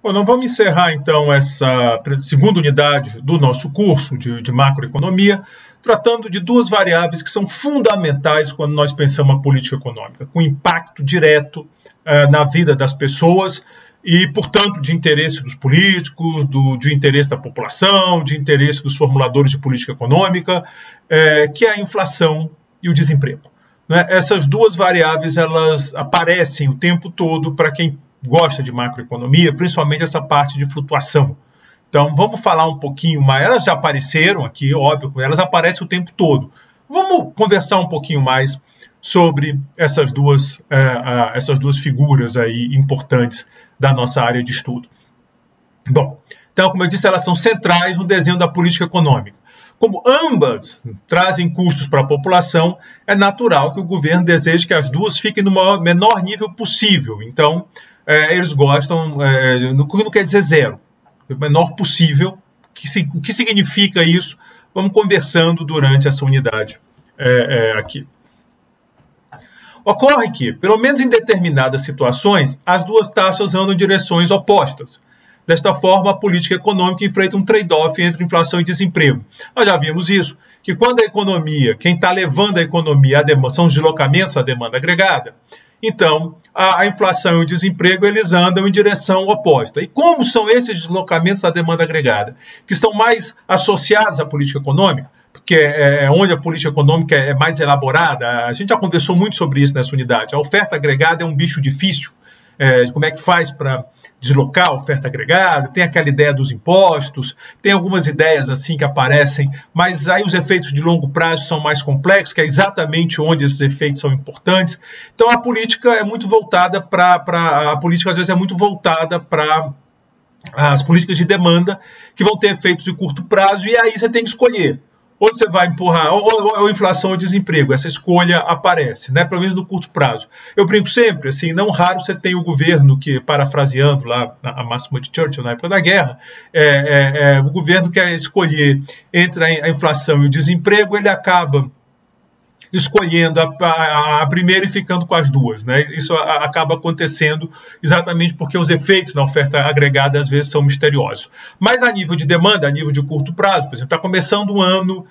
Bom, nós vamos encerrar então essa segunda unidade do nosso curso de macroeconomia, tratando de duas variáveis que são fundamentais quando nós pensamos a política econômica, com impacto direto na vida das pessoas e, portanto, de interesse dos políticos, de interesse da população, de interesse dos formuladores de política econômica, que é a inflação e o desemprego. Essas duas variáveis elas aparecem o tempo todo para quem gosta de macroeconomia, principalmente essa parte de flutuação. Então, vamos falar um pouquinho mais. Elas já apareceram aqui, óbvio, elas aparecem o tempo todo. Vamos conversar um pouquinho mais sobre essas duas figuras aí importantes da nossa área de estudo. Bom, então, como eu disse, elas são centrais no desenho da política econômica. Como ambas trazem custos para a população, é natural que o governo deseje que as duas fiquem no menor nível possível. Então, eles gostam, não quer dizer zero, o menor possível. O que significa isso? Vamos conversando durante essa unidade aqui. Ocorre que, pelo menos em determinadas situações, as duas taxas andam em direções opostas. Desta forma, a política econômica enfrenta um trade-off entre inflação e desemprego. Nós já vimos isso, que quando a economia, quem está levando a economia são os deslocamentos da demanda agregada, então a inflação e o desemprego eles andam em direção oposta. E como são esses deslocamentos da demanda agregada? Que estão mais associados à política econômica, porque é onde a política econômica é mais elaborada. A gente já conversou muito sobre isso nessa unidade. A oferta agregada é um bicho difícil. Como é que faz para deslocar a oferta agregada, tem aquela ideia dos impostos, tem algumas ideias assim que aparecem, mas aí os efeitos de longo prazo são mais complexos, que é exatamente onde esses efeitos são importantes. Então a política é muito voltada a política às vezes é muito voltada para as políticas de demanda que vão ter efeitos de curto prazo, e aí você tem que escolher. Ou você vai empurrar ou inflação ou desemprego. Essa escolha aparece, né? Pelo menos no curto prazo. Eu brinco sempre, assim, não raro você tem o governo que, parafraseando lá a máxima de Churchill na época da guerra, o governo quer escolher entre a inflação e o desemprego, ele acaba escolhendo a primeira e ficando com as duas, né? Isso acaba acontecendo exatamente porque os efeitos na oferta agregada às vezes são misteriosos. Mas a nível de demanda, a nível de curto prazo, por exemplo, está começando um ano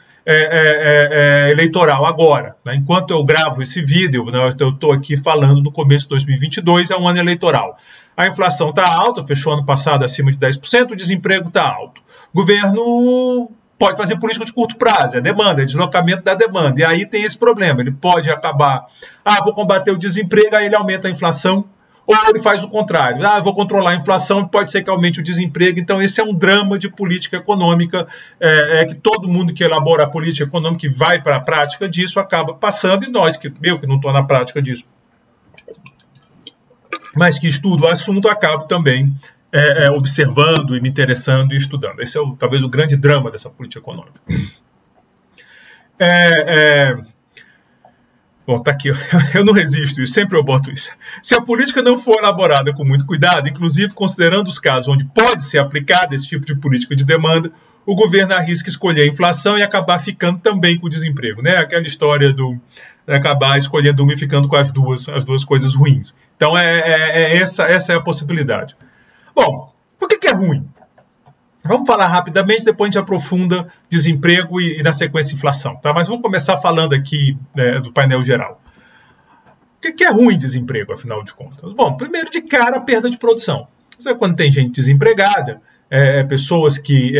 eleitoral agora, né? Enquanto eu gravo esse vídeo, né, eu estou aqui falando no começo de 2022, é um ano eleitoral. A inflação está alta, fechou ano passado acima de 10%, o desemprego está alto. O governo pode fazer política de curto prazo, é demanda, é deslocamento da demanda. E aí tem esse problema, ele pode acabar, vou combater o desemprego, aí ele aumenta a inflação, ou ele faz o contrário, vou controlar a inflação, pode ser que aumente o desemprego. Então esse é um drama de política econômica, que todo mundo que elabora a política econômica e vai para a prática disso acaba passando, e nós, eu que não estou na prática disso, mas que estudo o assunto, acabo também observando e me interessando e estudando. Esse é talvez o grande drama dessa política econômica. Bom, tá aqui, eu não resisto isso, sempre eu boto isso. Se a política não for elaborada com muito cuidado, inclusive considerando os casos onde pode ser aplicada esse tipo de política de demanda, o governo arrisca escolher a inflação e acabar ficando também com o desemprego, né? Aquela história do acabar escolhendo uma e ficando com as duas coisas ruins. Então, essa é a possibilidade. Bom, por que é ruim? Vamos falar rapidamente, depois a gente aprofunda desemprego e na sequência inflação, tá? Mas vamos começar falando aqui do painel geral. O que é ruim desemprego, afinal de contas? Bom, primeiro de cara, a perda de produção. Quando tem gente desempregada, pessoas que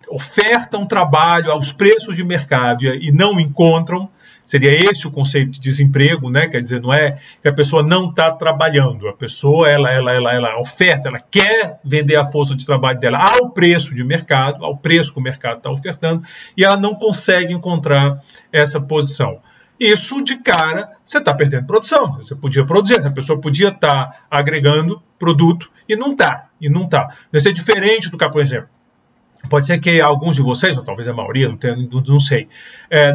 ofertam trabalho aos preços de mercado e não encontram. Seria esse o conceito de desemprego, né? Quer dizer, não é que a pessoa não está trabalhando, a pessoa ela oferta, ela quer vender a força de trabalho dela ao preço de mercado, ao preço que o mercado está ofertando, e ela não consegue encontrar essa posição. Isso, de cara, você está perdendo produção. Você podia produzir, essa pessoa podia estar agregando produto e não está. Isso é diferente do que, por exemplo, pode ser que alguns de vocês, ou talvez a maioria, não sei,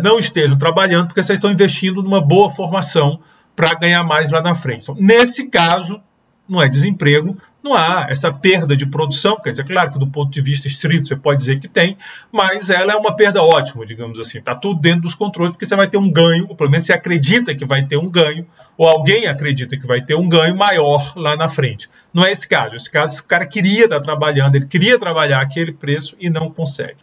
não estejam trabalhando porque vocês estão investindo numa boa formação para ganhar mais lá na frente. Então, nesse caso, não é desemprego, não há essa perda de produção, quer dizer, claro que do ponto de vista estrito você pode dizer que tem, mas ela é uma perda ótima, digamos assim, está tudo dentro dos controles, porque você vai ter um ganho, ou pelo menos você acredita que vai ter um ganho, ou alguém acredita que vai ter um ganho maior lá na frente. Não é esse caso, o cara queria estar trabalhando, ele queria trabalhar aquele preço e não consegue.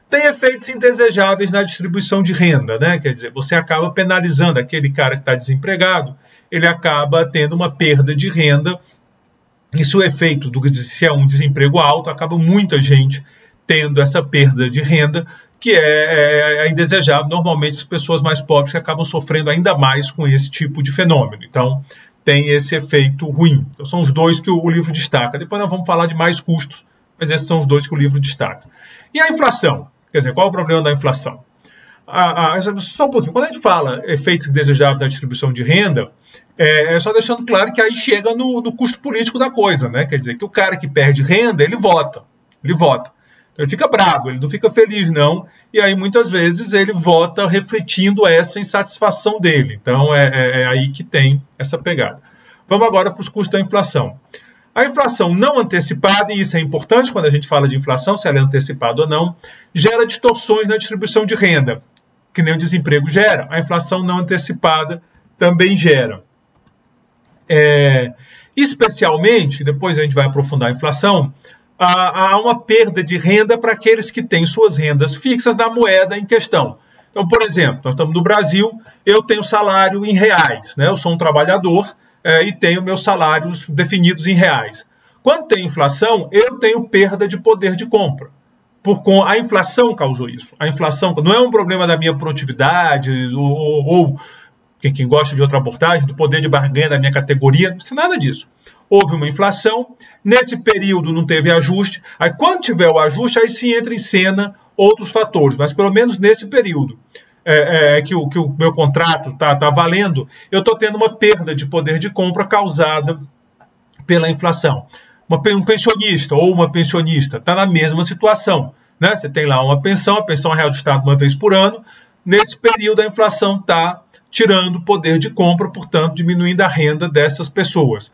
Tem efeitos indesejáveis na distribuição de renda, né? Quer dizer, você acaba penalizando aquele cara que está desempregado, ele acaba tendo uma perda de renda. Isso é o efeito se é um desemprego alto, acaba muita gente tendo essa perda de renda, que é indesejável. Normalmente as pessoas mais pobres que acabam sofrendo ainda mais com esse tipo de fenômeno. Então, tem esse efeito ruim. Então, são os dois que o livro destaca. Depois nós vamos falar de mais custos, mas esses são os dois que o livro destaca. E a inflação? Quer dizer, qual é o problema da inflação? Só um pouquinho. Quando a gente fala efeitos indesejáveis da distribuição de renda, é só deixando claro que aí chega no custo político da coisa, né? Quer dizer, que o cara que perde renda, ele vota. Então, ele fica bravo, ele não fica feliz, não. E aí, muitas vezes, ele vota refletindo essa insatisfação dele. Então, é aí que tem essa pegada. Vamos agora para os custos da inflação. A inflação não antecipada, e isso é importante quando a gente fala de inflação, se ela é antecipada ou não, gera distorções na distribuição de renda, que nem o desemprego gera. A inflação não antecipada também gera. Especialmente, depois a gente vai aprofundar a inflação, há uma perda de renda para aqueles que têm suas rendas fixas na moeda em questão. Então, por exemplo, nós estamos no Brasil, eu tenho salário em reais, né? Eu sou um trabalhador e tenho meus salários definidos em reais. Quando tem inflação, eu tenho perda de poder de compra. A inflação causou isso. A inflação não é um problema da minha produtividade ou quem gosta de outra abordagem, do poder de barganha da minha categoria, não precisa nada disso. Houve uma inflação, nesse período não teve ajuste, aí quando tiver o ajuste, aí sim entra em cena outros fatores, mas pelo menos nesse período que o meu contrato está valendo, eu estou tendo uma perda de poder de compra causada pela inflação. Um pensionista ou uma pensionista está na mesma situação, né? Você tem lá uma pensão, a pensão é reajustada uma vez por ano, nesse período a inflação está tirando poder de compra, portanto, diminuindo a renda dessas pessoas.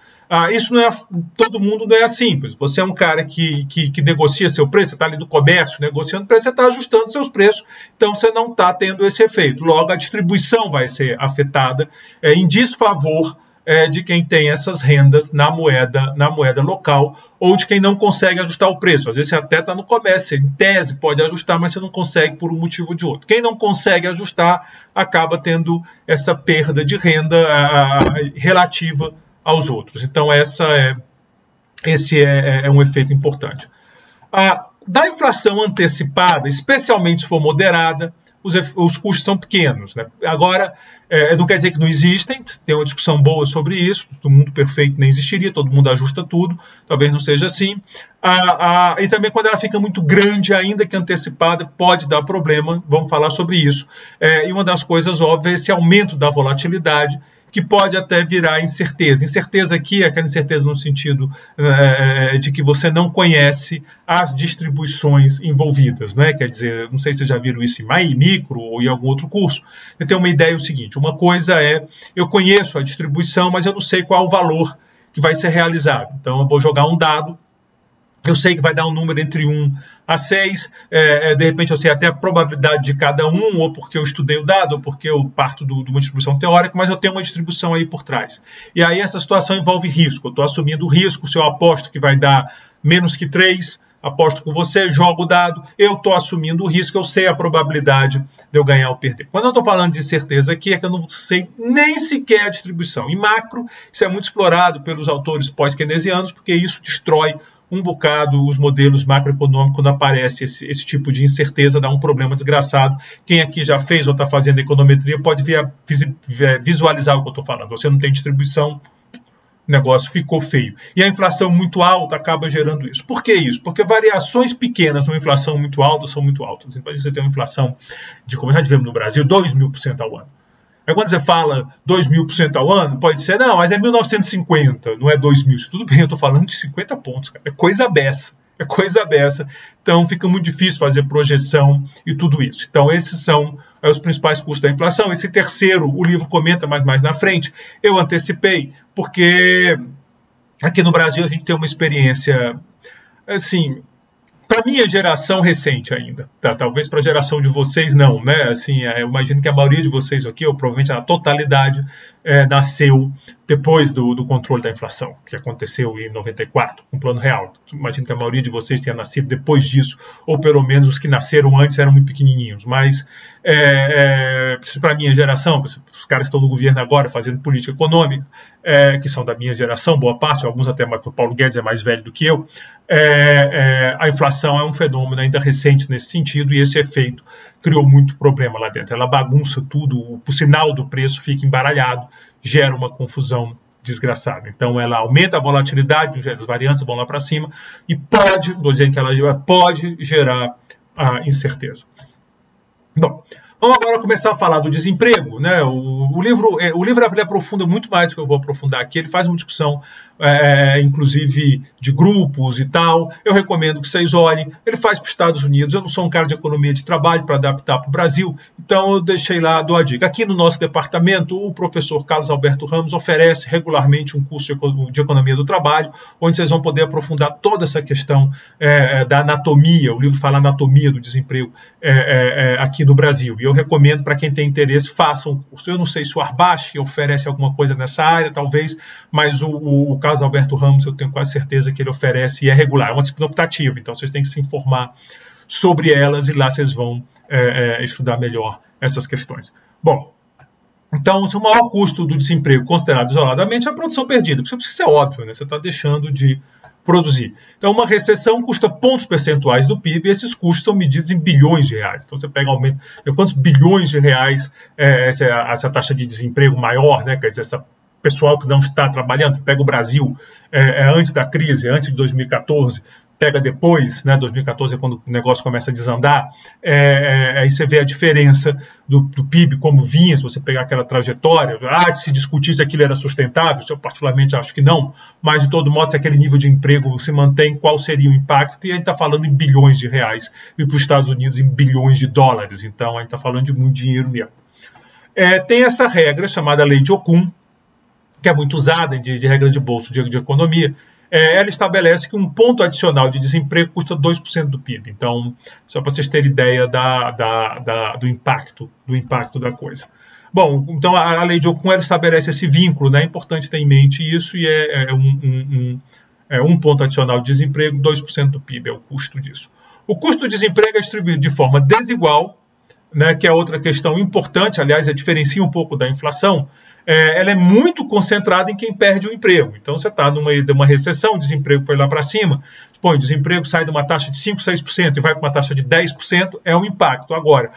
Isso não é, todo mundo não é assim. Você é um cara que negocia seu preço, você está ali do comércio negociando preço, você está ajustando seus preços, então você não está tendo esse efeito. Logo, a distribuição vai ser afetada em desfavor de quem tem essas rendas na moeda local ou de quem não consegue ajustar o preço. Às vezes você até está no comércio, em tese pode ajustar, mas você não consegue por um motivo ou de outro. Quem não consegue ajustar acaba tendo essa perda de renda relativa aos outros. Então, esse é um efeito importante. Da inflação antecipada, especialmente se for moderada, os custos são pequenos, né? Agora, não quer dizer que não existem, tem uma discussão boa sobre isso, o mundo perfeito nem existiria, todo mundo ajusta tudo, talvez não seja assim. E também quando ela fica muito grande, ainda que antecipada, pode dar problema, vamos falar sobre isso. E uma das coisas óbvias é esse aumento da volatilidade, que pode até virar incerteza. Incerteza aqui é aquela incerteza no sentido de que você não conhece as distribuições envolvidas, né? Quer dizer, não sei se vocês já viram isso em micro ou em algum outro curso. Eu tenho uma ideia, o seguinte, uma coisa eu conheço a distribuição, mas eu não sei qual é o valor que vai ser realizado. Então, eu vou jogar um dado, eu sei que vai dar um número entre 1 a 6, de repente eu sei até a probabilidade de cada um, ou porque eu estudei o dado, ou porque eu parto de uma distribuição teórica, mas eu tenho uma distribuição aí por trás. E aí essa situação envolve risco, eu estou assumindo o risco, se eu aposto que vai dar menos que 3, aposto com você, jogo o dado, eu estou assumindo o risco, eu sei a probabilidade de eu ganhar ou perder. Quando eu estou falando de certeza aqui, é que eu não sei nem sequer a distribuição. Em macro, isso é muito explorado pelos autores pós-keynesianos, porque isso destrói um bocado os modelos macroeconômicos. Quando aparece esse tipo de incerteza, dá um problema desgraçado. Quem aqui já fez ou está fazendo econometria pode visualizar o que eu estou falando. Você não tem distribuição, o negócio ficou feio. E a inflação muito alta acaba gerando isso. Por que isso? Porque variações pequenas numa inflação muito alta são muito altas. Então, você tem uma inflação de, como já tivemos no Brasil, 2.000% ao ano. Aí quando você fala 2.000% ao ano, pode ser, não, mas é 1950, não é 2.000. Tudo bem, eu estou falando de 50 pontos, cara. É coisa beça. Então fica muito difícil fazer projeção e tudo isso. Então esses são os principais custos da inflação. Esse terceiro, o livro comenta mais na frente, eu antecipei, porque Aqui no Brasil a gente tem uma experiência, assim, para minha geração recente ainda, tá? Talvez para a geração de vocês não, né? Assim, eu imagino que a maioria de vocês aqui, ou provavelmente a totalidade, nasceu depois do controle da inflação, que aconteceu em 94, com o Plano Real. Imagino que a maioria de vocês tenha nascido depois disso, ou pelo menos os que nasceram antes eram muito pequenininhos. Mas, para a minha geração, os caras que estão no governo agora fazendo política econômica, que são da minha geração, boa parte, alguns até mais, o Paulo Guedes é mais velho do que eu, a inflação é um fenômeno ainda recente nesse sentido, e esse efeito criou muito problema lá dentro. Ela bagunça tudo, o sinal do preço fica embaralhado, gera uma confusão desgraçada. Então ela aumenta a volatilidade, as varianças vão lá para cima, e pode, estou dizendo que ela pode gerar a incerteza. Bom, vamos agora começar a falar do desemprego, né? O livro ele aprofunda muito mais do que eu vou aprofundar aqui. Ele faz uma discussão, inclusive, de grupos e tal. Eu recomendo que vocês olhem. Ele faz para os Estados Unidos. Eu não sou um cara de economia de trabalho para adaptar para o Brasil, então eu deixei lá, dou a dica. Aqui no nosso departamento, o professor Carlos Alberto Ramos oferece regularmente um curso de economia do trabalho, onde vocês vão poder aprofundar toda essa questão da anatomia. O livro fala anatomia do desemprego aqui no Brasil. E eu recomendo para quem tem interesse, façam um curso. Eu não sei se o Arbache oferece alguma coisa nessa área, talvez, mas o Carlos Alberto Ramos, eu tenho quase certeza que ele oferece e é regular. É uma disciplina optativa, então vocês têm que se informar sobre elas e lá vocês vão estudar melhor essas questões. Bom, então, o maior custo do desemprego considerado isoladamente é a produção perdida. Isso precisa ser óbvio, né? Você está deixando de produzir. Então, uma recessão custa pontos percentuais do PIB e esses custos são medidos em bilhões de reais. Então, você pega aumento de quantos bilhões de reais essa taxa de desemprego maior, né? Quer dizer, essa pessoal que não está trabalhando, você pega o Brasil antes da crise, antes de 2014, pega depois, né, 2014 é quando o negócio começa a desandar, aí você vê a diferença do PIB, como vinha, se você pegar aquela trajetória, se discutir se aquilo era sustentável, eu particularmente acho que não, mas de todo modo, se aquele nível de emprego se mantém, qual seria o impacto? E a gente está falando em bilhões de reais, e para os Estados Unidos em bilhões de dólares, então a gente está falando de muito dinheiro mesmo. Tem essa regra chamada Lei de Okun, que é muito usada de regra de bolso de economia. Ela estabelece que um ponto adicional de desemprego custa 2% do PIB. Então, só para vocês terem ideia do impacto da coisa. Bom, então a Lei de Okun ela estabelece esse vínculo, né? É importante ter em mente isso, e um ponto adicional de desemprego, 2% do PIB é o custo disso. O custo do desemprego é distribuído de forma desigual, né, que é outra questão importante, aliás, diferencia um pouco da inflação. Ela é muito concentrada em quem perde o emprego. Então, você está numa recessão, o desemprego foi lá para cima, o desemprego sai de uma taxa de 5%, 6% e vai para uma taxa de 10%, é um impacto. Agora,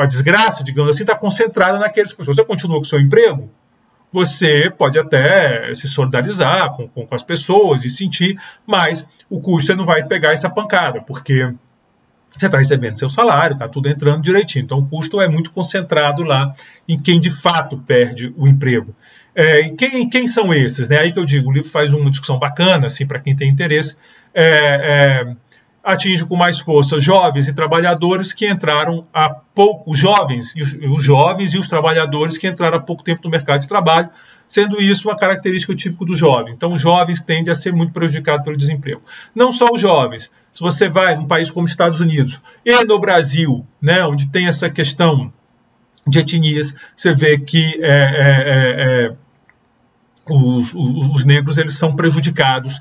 a desgraça, digamos assim, está concentrada naqueles... Se você continua com o seu emprego, você pode até se solidarizar com as pessoas e sentir, mas o custo você não vai pegar essa pancada, porque... você está recebendo seu salário, está tudo entrando direitinho. Então, o custo é muito concentrado lá em quem, de fato, perde o emprego. E quem são esses? Né? Aí que eu digo, o livro faz uma discussão bacana, assim, para quem tem interesse. Atinge com mais força jovens e trabalhadores que entraram há pouco... Os jovens e os trabalhadores que entraram há pouco tempo no mercado de trabalho, sendo isso uma característica típica do jovem. Então, os jovens tendem a ser muito prejudicados pelo desemprego. Não só os jovens. Se você vai num país como os Estados Unidos e no Brasil, né, onde tem essa questão de etnias, você vê que os negros eles são prejudicados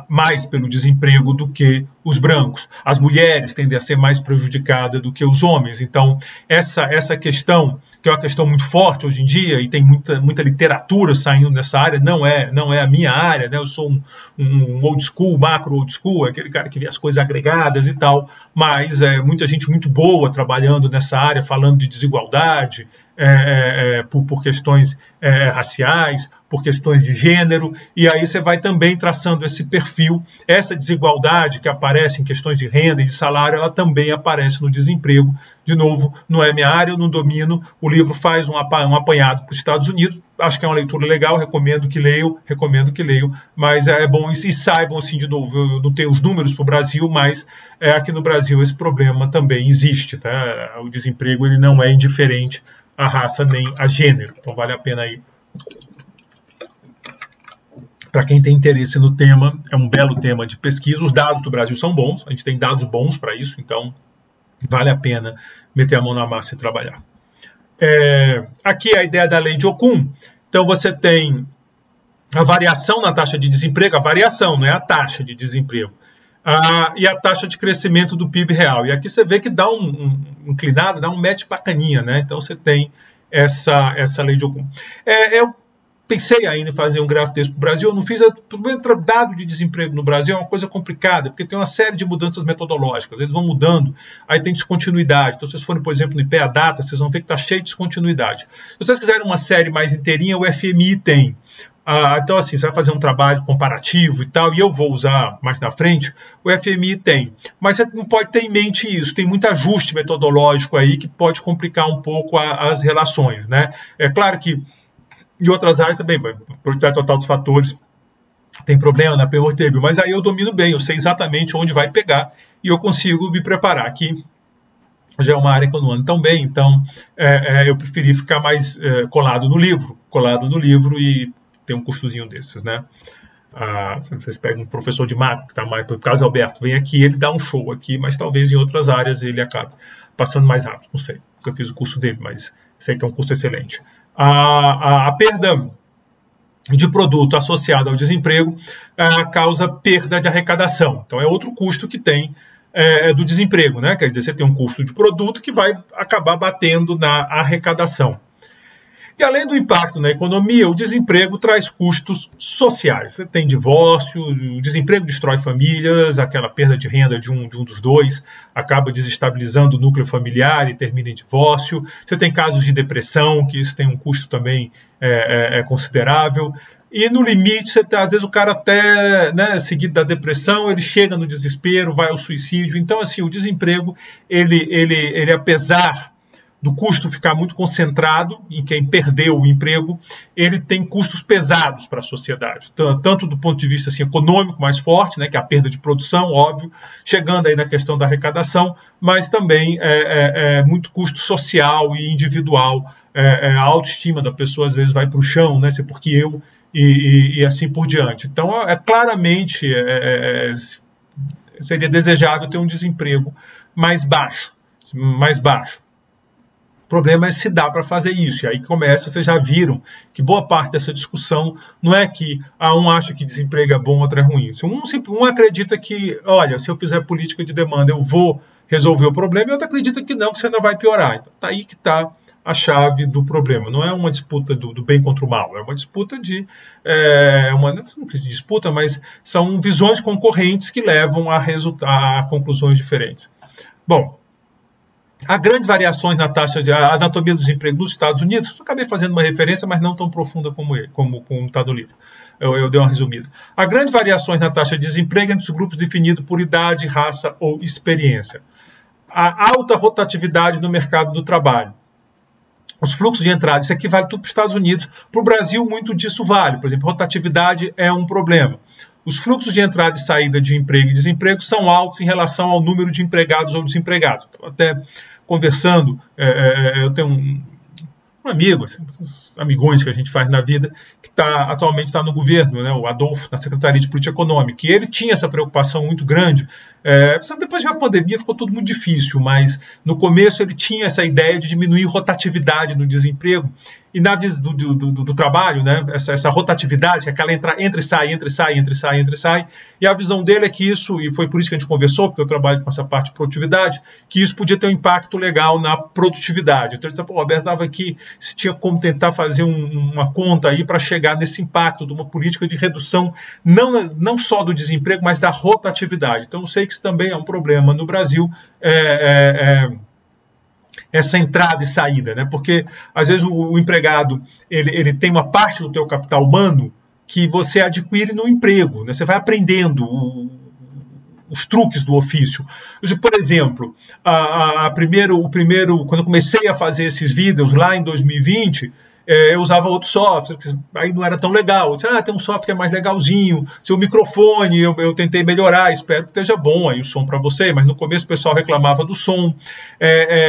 mais pelo desemprego do que os brancos. As mulheres tendem a ser mais prejudicadas do que os homens. Então, essa questão, que é uma questão muito forte hoje em dia, e tem muita literatura saindo nessa área, não é a minha área, né? Eu sou um old school, macro old school, aquele cara que vê as coisas agregadas e tal, mas muita gente muito boa trabalhando nessa área, falando de desigualdade, por questões raciais, por questões de gênero, e aí você vai também traçando esse perfil, essa desigualdade que aparece em questões de renda e de salário, ela também aparece no desemprego. De novo, não é minha área, eu não domino, o livro faz um apanhado para os Estados Unidos, acho que é uma leitura legal, recomendo que leiam, mas é bom, e saibam, assim, de novo, eu não tenho os números para o Brasil, mas aqui no Brasil esse problema também existe, tá? O desemprego ele não é indiferente a raça nem a gênero. Então vale a pena aí para quem tem interesse no tema, é um belo tema de pesquisa. Os dados do Brasil são bons, a gente tem dados bons para isso, então vale a pena meter a mão na massa e trabalhar. Aqui é a ideia da lei de Okun. Então você tem a variação na taxa de desemprego, a variação, não é a taxa de desemprego, e a taxa de crescimento do PIB real. E aqui você vê que dá um inclinado, dá um match bacaninha, né? Então você tem essa lei de Okun. Eu pensei ainda em fazer um gráfico desse para o Brasil, eu não fiz. O dado de desemprego no Brasil é uma coisa complicada, porque tem uma série de mudanças metodológicas, eles vão mudando, aí tem descontinuidade. Então, se vocês forem, por exemplo, no IPEA Data, vocês vão ver que está cheio de descontinuidade. Se vocês quiserem uma série mais inteirinha, o FMI tem. Então, assim, você vai fazer um trabalho comparativo e tal, e eu vou usar mais na frente, o FMI tem. Mas você não pode ter em mente isso, tem muito ajuste metodológico aí que pode complicar um pouco as relações, né? É claro que em outras áreas também, produtividade total dos fatores, tem problema na PMORTEB, mas aí eu domino bem, eu sei exatamente onde vai pegar e eu consigo me preparar. Aqui já é uma área que eu não ando tão bem, então eu preferi ficar mais colado no livro e ter um custozinho desses, né? Vocês pegam um professor de macro, que está mais, por causa do Alberto, vem aqui, ele dá um show aqui, mas talvez em outras áreas ele acabe passando mais rápido, não sei, porque eu fiz o curso dele, mas sei que é um curso excelente. A perda de produto associada ao desemprego causa perda de arrecadação. Então, é outro custo que tem do desemprego, né? Quer dizer, você tem um custo de produto que vai acabar batendo na arrecadação. E além do impacto na economia, o desemprego traz custos sociais. Você tem divórcio, o desemprego destrói famílias, aquela perda de renda de um dos dois acaba desestabilizando o núcleo familiar e termina em divórcio. Você tem casos de depressão, que isso tem um custo também considerável. E no limite, às vezes o cara até, né, seguido da depressão, ele chega no desespero, vai ao suicídio. Então, assim, o desemprego, ele apesar do custo ficar muito concentrado em quem perdeu o emprego, ele tem custos pesados para a sociedade, tanto do ponto de vista assim, econômico mais forte, né, que é a perda de produção, óbvio, chegando aí na questão da arrecadação, mas também muito custo social e individual, a autoestima da pessoa às vezes vai para o chão, né, porque eu, e assim por diante. Então, claramente, seria desejável ter um desemprego mais baixo. O problema é se dá para fazer isso. E aí começa, vocês já viram que boa parte dessa discussão não é que um acha que desemprego é bom, outro é ruim. Um acredita que, olha, se eu fizer política de demanda eu vou resolver o problema, e outro acredita que não, que você ainda vai piorar. Então tá aí que está a chave do problema. Não é uma disputa do bem contra o mal, é uma disputa não de disputa, mas são visões concorrentes que levam a conclusões diferentes. Bom, há grandes variações na taxa de anatomia do desemprego nos Estados Unidos. Eu acabei fazendo uma referência, mas não tão profunda como está no livro. Eu dei uma resumida. Há grandes variações na taxa de desemprego entre os grupos definidos por idade, raça ou experiência. Há alta rotatividade no mercado do trabalho. Os fluxos de entrada, isso aqui vale tudo para os Estados Unidos. Para o Brasil, muito disso vale. Por exemplo, rotatividade é um problema. Os fluxos de entrada e saída de emprego e desemprego são altos em relação ao número de empregados ou desempregados. Então, até conversando, eu tenho um amigo, assim, amigões que a gente faz na vida, que atualmente está no governo, né, o Adolfo, na Secretaria de Política Econômica, e ele tinha essa preocupação muito grande. Depois de uma pandemia ficou tudo muito difícil, mas no começo ele tinha essa ideia de diminuir rotatividade no desemprego, e na visão do trabalho, né, essa rotatividade, que é aquela entra e sai, entra e sai, entra e sai, entra e sai, e a visão dele é que isso, e foi por isso que a gente conversou, porque eu trabalho com essa parte de produtividade, que isso podia ter um impacto legal na produtividade. Então ele disse, o Roberto estava aqui, se tinha como tentar fazer uma conta aí para chegar nesse impacto de uma política de redução, não só do desemprego, mas da rotatividade. Então eu sei que isso também é um problema no Brasil, essa entrada e saída, né? Porque às vezes o empregado ele tem uma parte do teu capital humano que você adquire no emprego, né? Você vai aprendendo os truques do ofício. Por exemplo, quando eu comecei a fazer esses vídeos lá em 2020, eu usava outro software, que aí não era tão legal. Eu disse, tem um software que é mais legalzinho, seu microfone, eu tentei melhorar, espero que esteja bom aí o som para você, mas no começo o pessoal reclamava do som.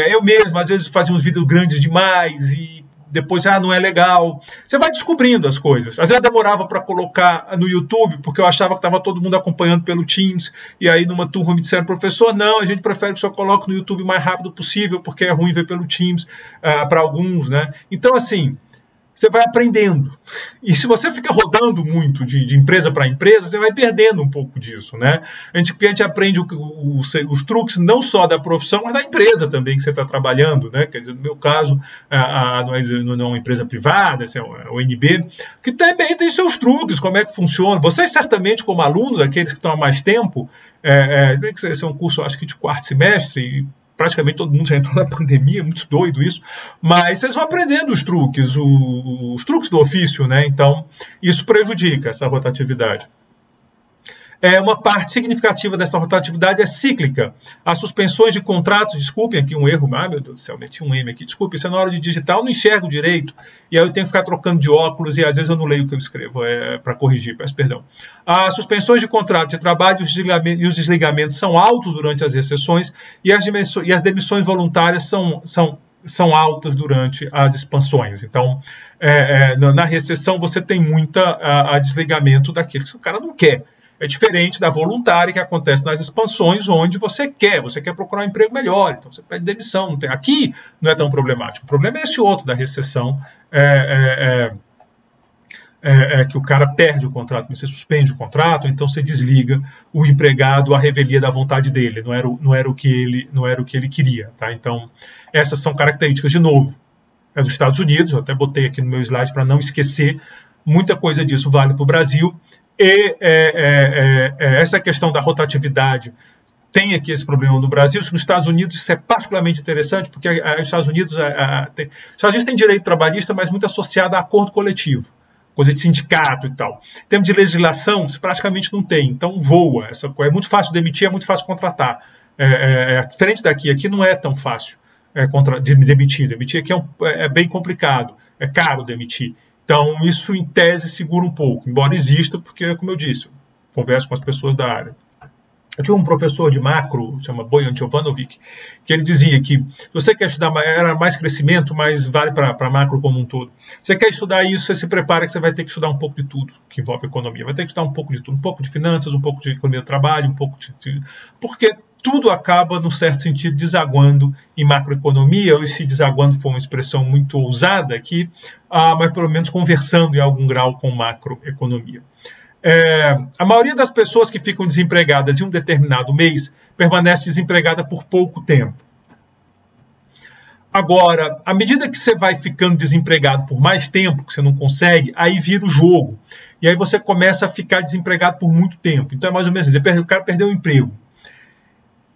Eu mesmo, às vezes, fazia uns vídeos grandes demais e depois não é legal. Você vai descobrindo as coisas. Às vezes eu demorava para colocar no YouTube, porque eu achava que estava todo mundo acompanhando pelo Teams, e aí numa turma me disseram, professor, não, a gente prefere que o senhor coloque no YouTube o mais rápido possível, porque é ruim ver pelo Teams para alguns, né? Então, assim, você vai aprendendo. E se você fica rodando muito de empresa para empresa, você vai perdendo um pouco disso, né? A gente aprende os truques não só da profissão, mas da empresa também que você está trabalhando, né? Quer dizer, no meu caso, não é uma empresa privada, esse é o NB, que também tem seus truques, como é que funciona. Vocês, certamente, como alunos, aqueles que estão há mais tempo, esse é um curso, acho que de 4º semestre, e praticamente todo mundo já entrou na pandemia, muito doido isso, mas vocês vão aprendendo os truques do ofício, né? Então, isso prejudica essa rotatividade. Uma parte significativa dessa rotatividade é cíclica. As suspensões de contratos, desculpem aqui um erro, meu Deus do céu, meti um M aqui, desculpe, isso é na hora de digitar, eu não enxergo direito, e aí eu tenho que ficar trocando de óculos, e às vezes eu não leio o que eu escrevo, para corrigir, peço perdão. As suspensões de contrato de trabalho e os desligamentos são altos durante as recessões, e as demissões voluntárias são altas durante as expansões. Então, na recessão você tem muita desligamento daquilo que o cara não quer. É diferente da voluntária que acontece nas expansões, onde você quer procurar um emprego melhor, então você pede demissão. Aqui não é tão problemático. O problema é esse outro da recessão, que o cara perde o contrato, você suspende o contrato, então você desliga o empregado à revelia da vontade dele, não era o que ele queria. Tá? Então, essas são características, de novo, dos Estados Unidos, eu até botei aqui no meu slide para não esquecer, muita coisa disso vale para o Brasil. E essa questão da rotatividade tem esse problema no Brasil. Nos Estados Unidos isso é particularmente interessante, porque os Estados Unidos têm direito trabalhista, mas muito associado a acordo coletivo, coisa de sindicato e tal. Em termos de legislação, isso praticamente não tem, então voa. É muito fácil demitir, é muito fácil contratar. Diferente aqui não é tão fácil de demitir. Demitir aqui é bem complicado, é caro demitir. Então, isso, em tese, segura um pouco, embora exista, porque, como eu disse, eu converso com as pessoas da área. Eu tinha um professor de macro, chama Bojan Jovanovic, que ele dizia que se você quer estudar, era mais crescimento, mas vale para macro como um todo. Você quer estudar isso, você se prepara que você vai ter que estudar um pouco de tudo que envolve economia. Vai ter que estudar um pouco de tudo, um pouco de finanças, um pouco de economia do trabalho, um pouco de... Porque tudo acaba, num certo sentido, desaguando em macroeconomia, ou se desaguando for uma expressão muito ousada aqui, mas pelo menos conversando em algum grau com macroeconomia. A maioria das pessoas que ficam desempregadas em um determinado mês permanece desempregada por pouco tempo. Agora, à medida que você vai ficando desempregado por mais tempo, que você não consegue, aí vira o jogo. E aí você começa a ficar desempregado por muito tempo. Então é mais ou menos assim, o cara perdeu o emprego.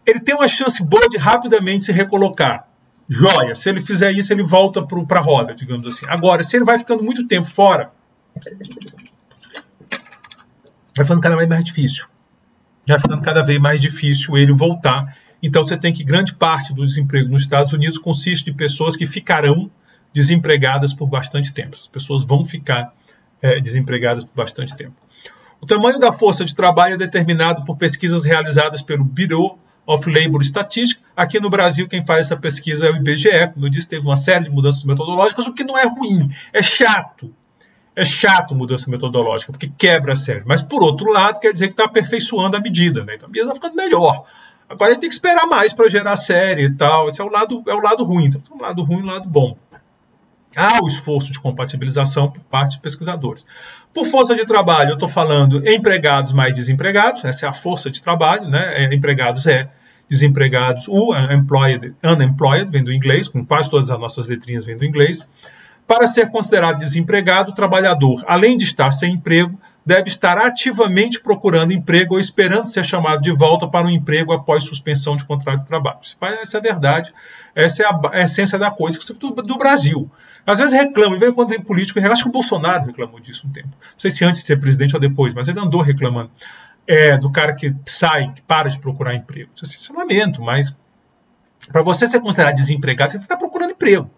Ele tem uma chance boa de rapidamente se recolocar. Joia, se ele fizer isso, ele volta para a roda, digamos assim. Agora, se ele vai ficando muito tempo fora, vai ficando cada vez mais difícil. Vai ficando cada vez mais difícil ele voltar. Então, você tem que grande parte do desemprego nos Estados Unidos consiste de pessoas que ficarão desempregadas por bastante tempo. As pessoas vão ficar desempregadas por bastante tempo. O tamanho da força de trabalho é determinado por pesquisas realizadas pelo Bureau of Labor Statistics. Aqui no Brasil, quem faz essa pesquisa é o IBGE. Como eu disse, teve uma série de mudanças metodológicas, o que não é ruim, é chato. É chato mudança metodológica, porque quebra a série. Mas, por outro lado, quer dizer que está aperfeiçoando a medida. Né? Então, a medida está ficando melhor. Agora, a gente tem que esperar mais para gerar série e tal. Esse é o lado ruim. Então, é um lado ruim e um lado bom. Há o esforço de compatibilização por parte de pesquisadores. Por força de trabalho, eu estou falando empregados mais desempregados. Essa é a força de trabalho. Né? Empregados desempregados. O unemployed vem do inglês, com quase todas as nossas letrinhas vêm do inglês. Para ser considerado desempregado, o trabalhador, além de estar sem emprego, deve estar ativamente procurando emprego ou esperando ser chamado de volta para um emprego após suspensão de contrato de trabalho. Essa é a verdade, essa é a essência da coisa do Brasil. Às vezes reclama, e quando vem político, eu acho que o Bolsonaro reclamou disso um tempo. Não sei se antes de ser presidente ou depois, mas ele andou reclamando do cara que sai, que para de procurar emprego. Isso é um lamento, mas para você ser considerado desempregado, você tem que estar procurando emprego.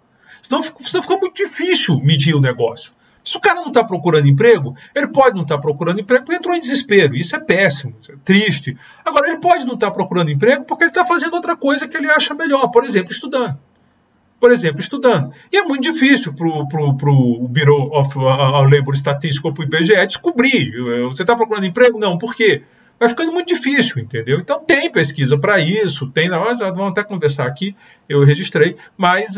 Senão fica muito difícil medir o negócio. Se o cara não está procurando emprego, ele pode não estar procurando emprego porque entrou em desespero. Isso é péssimo, isso é triste. Agora, ele pode não estar procurando emprego porque ele está fazendo outra coisa que ele acha melhor. Por exemplo, estudando. por exemplo, estudando. E é muito difícil para o Bureau of Labor Statistics ou para o IBGE descobrir. Você está procurando emprego? Não. Por quê? Vai ficando muito difícil, entendeu? Então tem pesquisa para isso, tem, nós vamos até conversar aqui, eu registrei, mas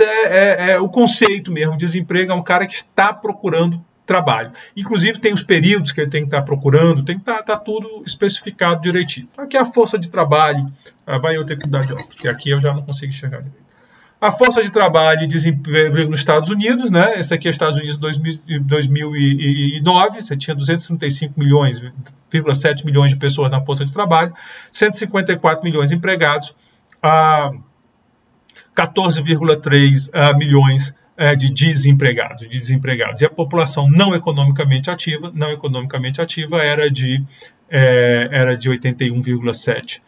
o conceito mesmo, desemprego é um cara que está procurando trabalho. Inclusive tem os períodos que ele tem que estar procurando, tem que estar tudo especificado direitinho. Aqui é a força de trabalho, vai eu ter que dar de óculos, porque aqui eu já não consigo enxergar direito. A força de trabalho e desemprego nos Estados Unidos, né? Esse aqui é Estados Unidos 2009, você tinha 235,7 milhões de pessoas na força de trabalho, 154 milhões de empregados, 14,3 milhões de desempregados. E a população não economicamente ativa era de 81,7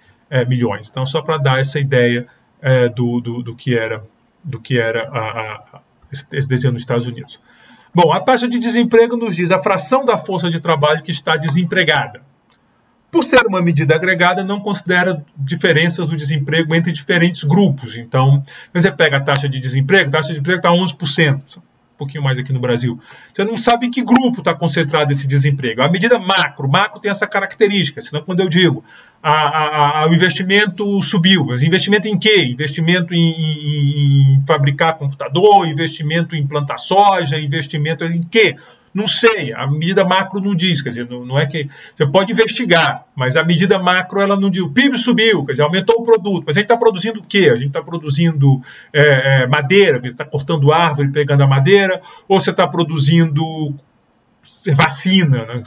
milhões. Então, só para dar essa ideia do que era esse desenho nos Estados Unidos. Bom, a taxa de desemprego nos diz a fração da força de trabalho que está desempregada. Por ser uma medida agregada, não considera diferenças do desemprego entre diferentes grupos. Então, você pega a taxa de desemprego está 11%, um pouquinho mais aqui no Brasil. Você não sabe em que grupo está concentrado esse desemprego. A medida macro tem essa característica, senão quando eu digo o investimento subiu, mas investimento em quê? Investimento em fabricar computador, investimento em plantar soja, investimento em quê? Não sei, a medida macro não diz, quer dizer, não é que... Você pode investigar, mas a medida macro ela não diz. O PIB subiu, quer dizer, aumentou o produto, mas a gente está produzindo o quê? A gente está produzindo madeira, você está cortando árvore, pegando a madeira, ou você está produzindo vacina, né?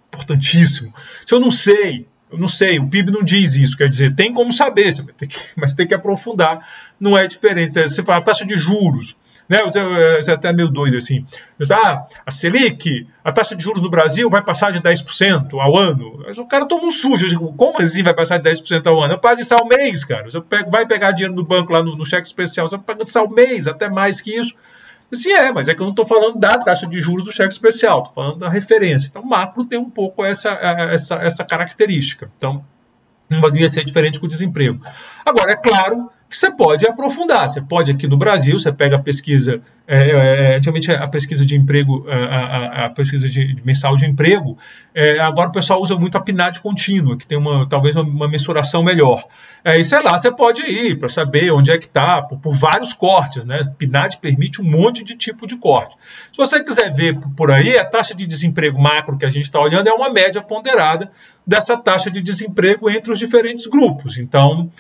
Importantíssimo. Se eu não sei, o PIB não diz isso, quer dizer, tem como saber, mas tem que aprofundar, não é diferente. Você fala a taxa de juros, né? Você é até meio doido assim. A Selic, a taxa de juros no Brasil vai passar de 10% ao ano. O cara toma um sujo. Eu digo, como assim vai passar de 10% ao ano? Eu pago isso ao mês, cara. Você vai pegar dinheiro no banco lá no cheque especial, você paga isso ao mês, até mais que isso. Assim, mas é que eu não estou falando da taxa de juros do cheque especial, estou falando da referência. Então, o macro tem um pouco essa característica. Então, não poderia ser diferente com o desemprego. Agora, é claro que você pode aprofundar. Você pode, aqui no Brasil, você pega a pesquisa, antigamente a pesquisa de emprego, a pesquisa mensal de emprego, agora o pessoal usa muito a PNAD contínua, que tem talvez uma mensuração melhor. E sei lá, você pode ir para saber onde é que está, por vários cortes, né? PNAD permite um monte de tipo de corte. Se você quiser ver por aí, a taxa de desemprego macro que a gente está olhando é uma média ponderada dessa taxa de desemprego entre os diferentes grupos. Então,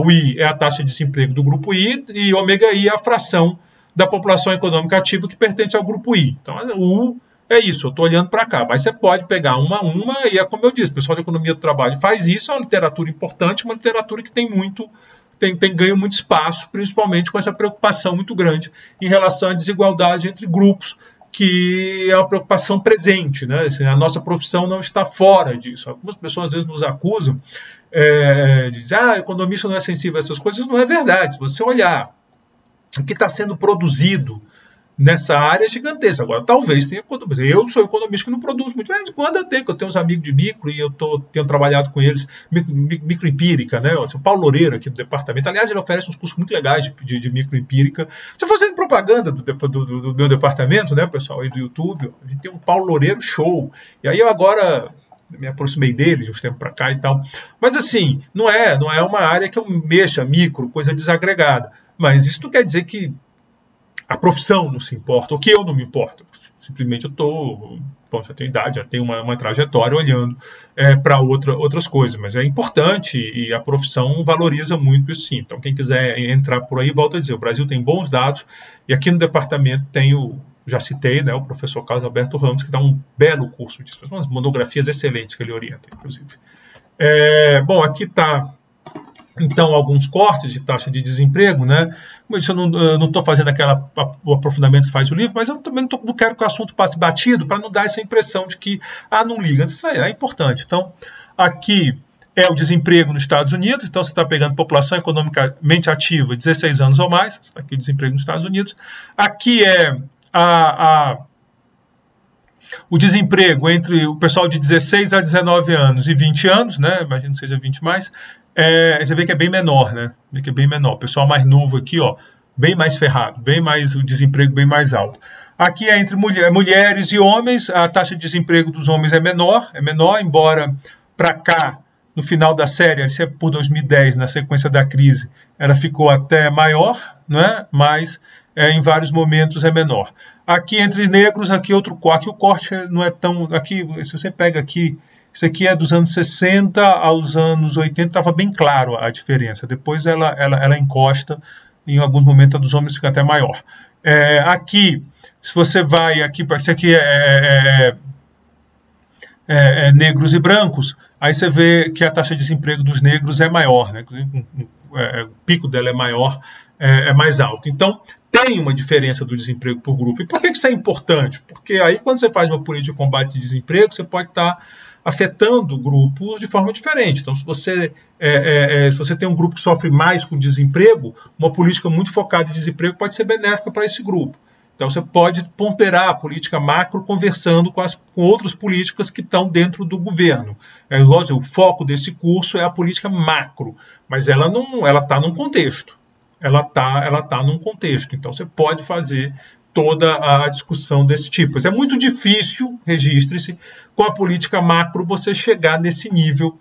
o I é a taxa de desemprego do grupo I e ômega I é a fração da população econômica ativa que pertence ao grupo I. Então, o U é isso, eu estou olhando para cá. Mas você pode pegar uma a uma e é como eu disse, o pessoal de economia do trabalho faz isso, é uma literatura importante, uma literatura que tem ganho muito espaço, principalmente com essa preocupação muito grande em relação à desigualdade entre grupos, que é uma preocupação presente, né? Assim, a nossa profissão não está fora disso. Algumas pessoas às vezes nos acusam de dizer, economista não é sensível a essas coisas. Isso não é verdade. Se você olhar o que está sendo produzido nessa área é gigantesca. Agora, talvez tenha economista. Eu sou economista que não produzo muito. De quando eu tenho uns amigos de micro e eu tenho trabalhado com eles, microempírica, né? O Paulo Loureiro aqui do departamento. Aliás, ele oferece uns cursos muito legais de microempírica. Você fazendo propaganda do meu departamento, né, pessoal, aí do YouTube, a gente tem um Paulo Loureiro show. E aí eu agora me aproximei dele de uns tempos para cá e tal. Mas assim, não é uma área que eu mexa micro, coisa desagregada. Mas isso não quer dizer que a profissão não se importa, ou que eu não me importo. Simplesmente eu já tenho idade, já tenho uma trajetória olhando para outras coisas. Mas é importante e a profissão valoriza muito isso sim. Então, quem quiser entrar por aí, volta a dizer, o Brasil tem bons dados e aqui no departamento tem já citei, né, o professor Carlos Alberto Ramos, que dá um belo curso disso, umas monografias excelentes que ele orienta, inclusive. Bom, aqui está... Então, alguns cortes de taxa de desemprego, né? Como eu disse, eu não estou fazendo o aprofundamento que faz o livro, mas eu também não quero que o assunto passe batido para não dar essa impressão de que, não liga. Isso aí é importante. Então, aqui é o desemprego nos Estados Unidos. Então, você está pegando população economicamente ativa, 16 anos ou mais. Aqui o desemprego nos Estados Unidos. Aqui é o desemprego entre o pessoal de 16 a 19 anos e 20 anos, né? Imagino que seja 20 mais. Você vê que é bem menor, né? Vê que é bem menor. O pessoal mais novo aqui, bem mais ferrado, o desemprego bem mais alto. Aqui é entre mulheres e homens, a taxa de desemprego dos homens é menor, embora para cá, no final da série, isso é por 2010, na sequência da crise, ela ficou até maior, né? Mas em vários momentos é menor. Aqui entre negros, aqui o corte não é tão... Aqui, se você pega aqui, isso aqui é dos anos 60 aos anos 80, estava bem claro a diferença. Depois ela encosta, em alguns momentos a dos homens fica até maior. Aqui, se você vai aqui, isso aqui negros e brancos, aí você vê que a taxa de desemprego dos negros é maior, né? O pico dela é maior, é mais alto. Então, tem uma diferença do desemprego por grupo. E por que isso é importante? Porque aí, quando você faz uma política de combate de desemprego, você pode estar afetando grupos de forma diferente. Então, se você tem um grupo que sofre mais com desemprego, uma política muito focada em desemprego pode ser benéfica para esse grupo. Então, você pode ponderar a política macro conversando com outras políticas que estão dentro do governo. O foco desse curso é a política macro, mas ela está num contexto. Ela tá num contexto. Então, você pode fazer toda a discussão desse tipo. Mas é muito difícil, registre-se, com a política macro você chegar nesse nível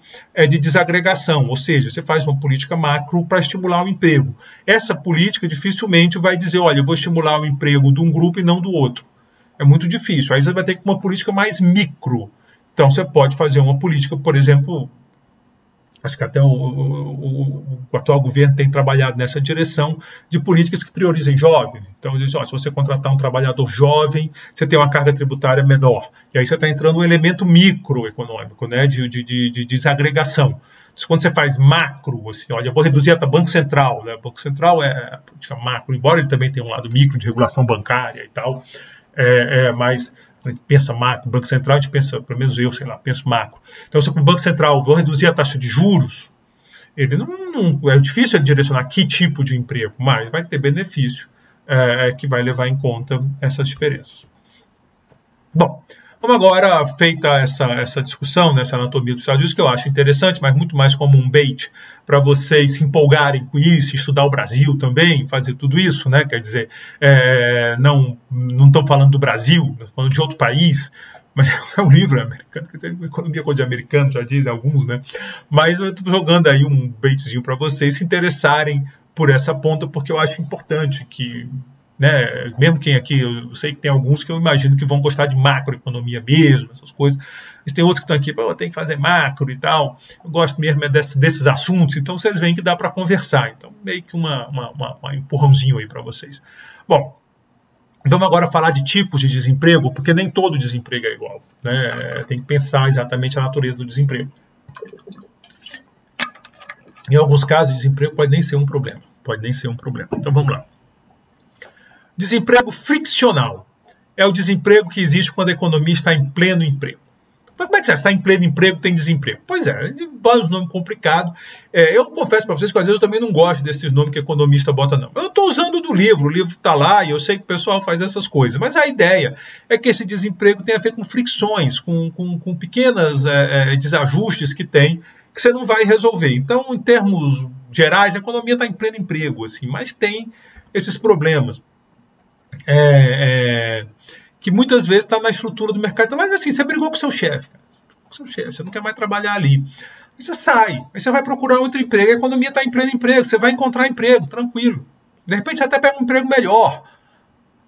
de desagregação, ou seja, você faz uma política macro para estimular o emprego. Essa política dificilmente vai dizer, olha, eu vou estimular o emprego de um grupo e não do outro. É muito difícil. Aí você vai ter que uma política mais micro. Então você pode fazer uma política, por exemplo, acho que até o atual governo tem trabalhado nessa direção de políticas que priorizem jovens. Então, diz, se você contratar um trabalhador jovem, você tem uma carga tributária menor. E aí você está entrando um elemento microeconômico, né, de desagregação. Quando você faz macro, assim, olha, eu vou reduzir até o Banco Central. Né? O Banco Central é a política macro, embora ele também tenha um lado micro de regulação bancária e tal, mas... A gente pensa macro, Banco Central, a gente pensa, pelo menos eu, penso macro. Então, se o Banco Central vou reduzir a taxa de juros, ele é difícil ele direcionar que tipo de emprego, mas vai ter benefício que vai levar em conta essas diferenças. Bom, vamos agora, feita essa discussão, nessa anatomia dos Estados Unidos, que eu acho interessante, mas muito mais como um bait para vocês se empolgarem com isso, estudar o Brasil também, fazer tudo isso, né? Quer dizer, não estão falando do Brasil, estamos falando de outro país, mas é um livro americano, que tem economia coisa de americano, já dizem alguns, né? Mas eu estou jogando aí um baitzinho para vocês se interessarem por essa ponta, porque eu acho importante que... Né, mesmo quem aqui, eu sei que tem alguns que eu imagino que vão gostar de macroeconomia mesmo, essas coisas, mas tem outros que estão aqui, tem que fazer macro e tal, eu gosto mesmo desses assuntos, então vocês veem que dá para conversar, então meio que um empurrãozinho aí para vocês. Bom, vamos agora falar de tipos de desemprego, porque nem todo desemprego é igual, né? Tem que pensar exatamente a natureza do desemprego. Em alguns casos, o desemprego pode nem ser um problema, então vamos lá. Desemprego friccional é o desemprego que existe quando a economia está em pleno emprego. Mas como é que está em pleno emprego tem desemprego? Pois é, vários nomes complicados. Eu confesso para vocês que às vezes eu também não gosto desses nomes que economista bota, não. Eu estou usando do livro, o livro está lá e eu sei que o pessoal faz essas coisas. Mas a ideia é que esse desemprego tem a ver com fricções, com pequenos desajustes que tem, que você não vai resolver. Então, em termos gerais, a economia está em pleno emprego, assim, mas tem esses problemas. Que muitas vezes está na estrutura do mercado. Mas assim, você brigou com o seu chefe, você não quer mais trabalhar ali. Aí você sai, aí você vai procurar outro emprego, a economia está em pleno emprego, você vai encontrar emprego, tranquilo. De repente você até pega um emprego melhor.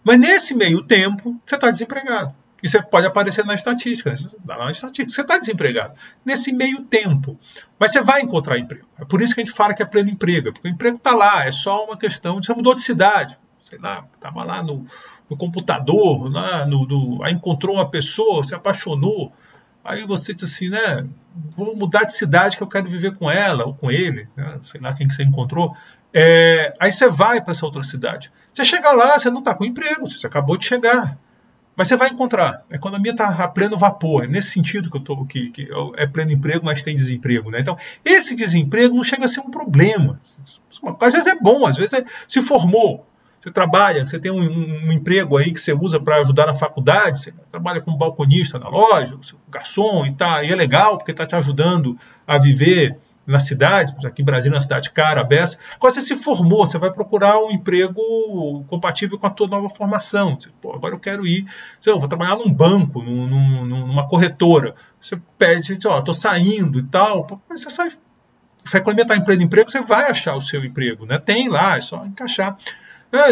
Mas nesse meio tempo, você está desempregado. E você pode aparecer na estatística. Você está desempregado. Nesse meio tempo. Mas você vai encontrar emprego. É por isso que a gente fala que é pleno emprego. Porque o emprego está lá, é só uma questão de você mudou de cidade. Sei lá, estava lá no computador, aí encontrou uma pessoa, se apaixonou, aí você diz assim, né, vou mudar de cidade que eu quero viver com ela, ou com ele, né, sei lá quem que você encontrou, aí você vai para essa outra cidade. Você chega lá, você não está com emprego, você acabou de chegar, mas você vai encontrar, a economia está a pleno vapor, é nesse sentido que eu estou, que é pleno emprego, mas tem desemprego, né? Então, esse desemprego não chega a ser um problema, às vezes é bom, às vezes se formou, você trabalha, você tem um emprego aí que você usa para ajudar na faculdade, você trabalha como balconista na loja, garçom e tá, e é legal porque está te ajudando a viver na cidade, aqui em Brasília, na cidade cara, beça. Quando você se formou, você vai procurar um emprego compatível com a tua nova formação. Você, pô, agora eu quero ir, eu vou trabalhar num banco, numa corretora. Você pede, ó, estou saindo e tal. Mas você sai, se a economia está em pleno emprego, você vai achar o seu emprego, né? Tem lá, é só encaixar.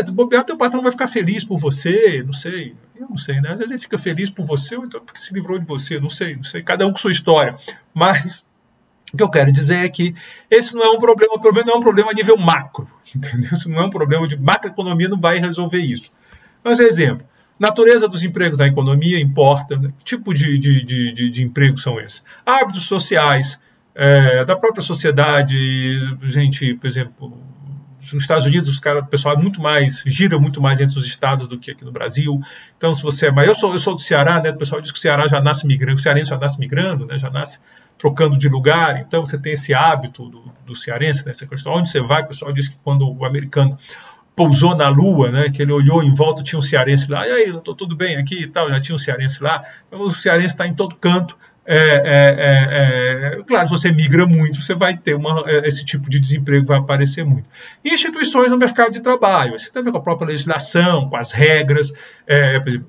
Se bobear, teu patrão vai ficar feliz por você, não sei, eu não sei, né? Às vezes ele fica feliz por você, ou então porque se livrou de você, não sei, cada um com sua história. Mas o que eu quero dizer é que esse não é um problema, o problema não é um problema a nível macro, entendeu? Isso não é um problema de macroeconomia, não vai resolver isso. Mas, exemplo, natureza dos empregos na economia importa, né? Que tipo de empregos são esses? Hábitos sociais, da própria sociedade, gente, por exemplo, nos Estados Unidos, o pessoal gira muito mais entre os estados do que aqui no Brasil. Então, se você é mais... Eu sou do Ceará, né? O pessoal diz que o Ceará já nasce migrando, o cearense já nasce migrando, né? Já nasce trocando de lugar. Então, você tem esse hábito do cearense, né? Essa questão. Onde você vai, o pessoal diz que quando o americano pousou na Lua, né? Que ele olhou em volta, tinha um cearense lá. E aí, estou tudo bem aqui e tal, já tinha um cearense lá. Então, o cearense está em todo canto. Claro, se você migra muito, você vai ter esse tipo de desemprego, vai aparecer muito. E instituições no mercado de trabalho, isso tem a ver com a própria legislação, com as regras. Por exemplo,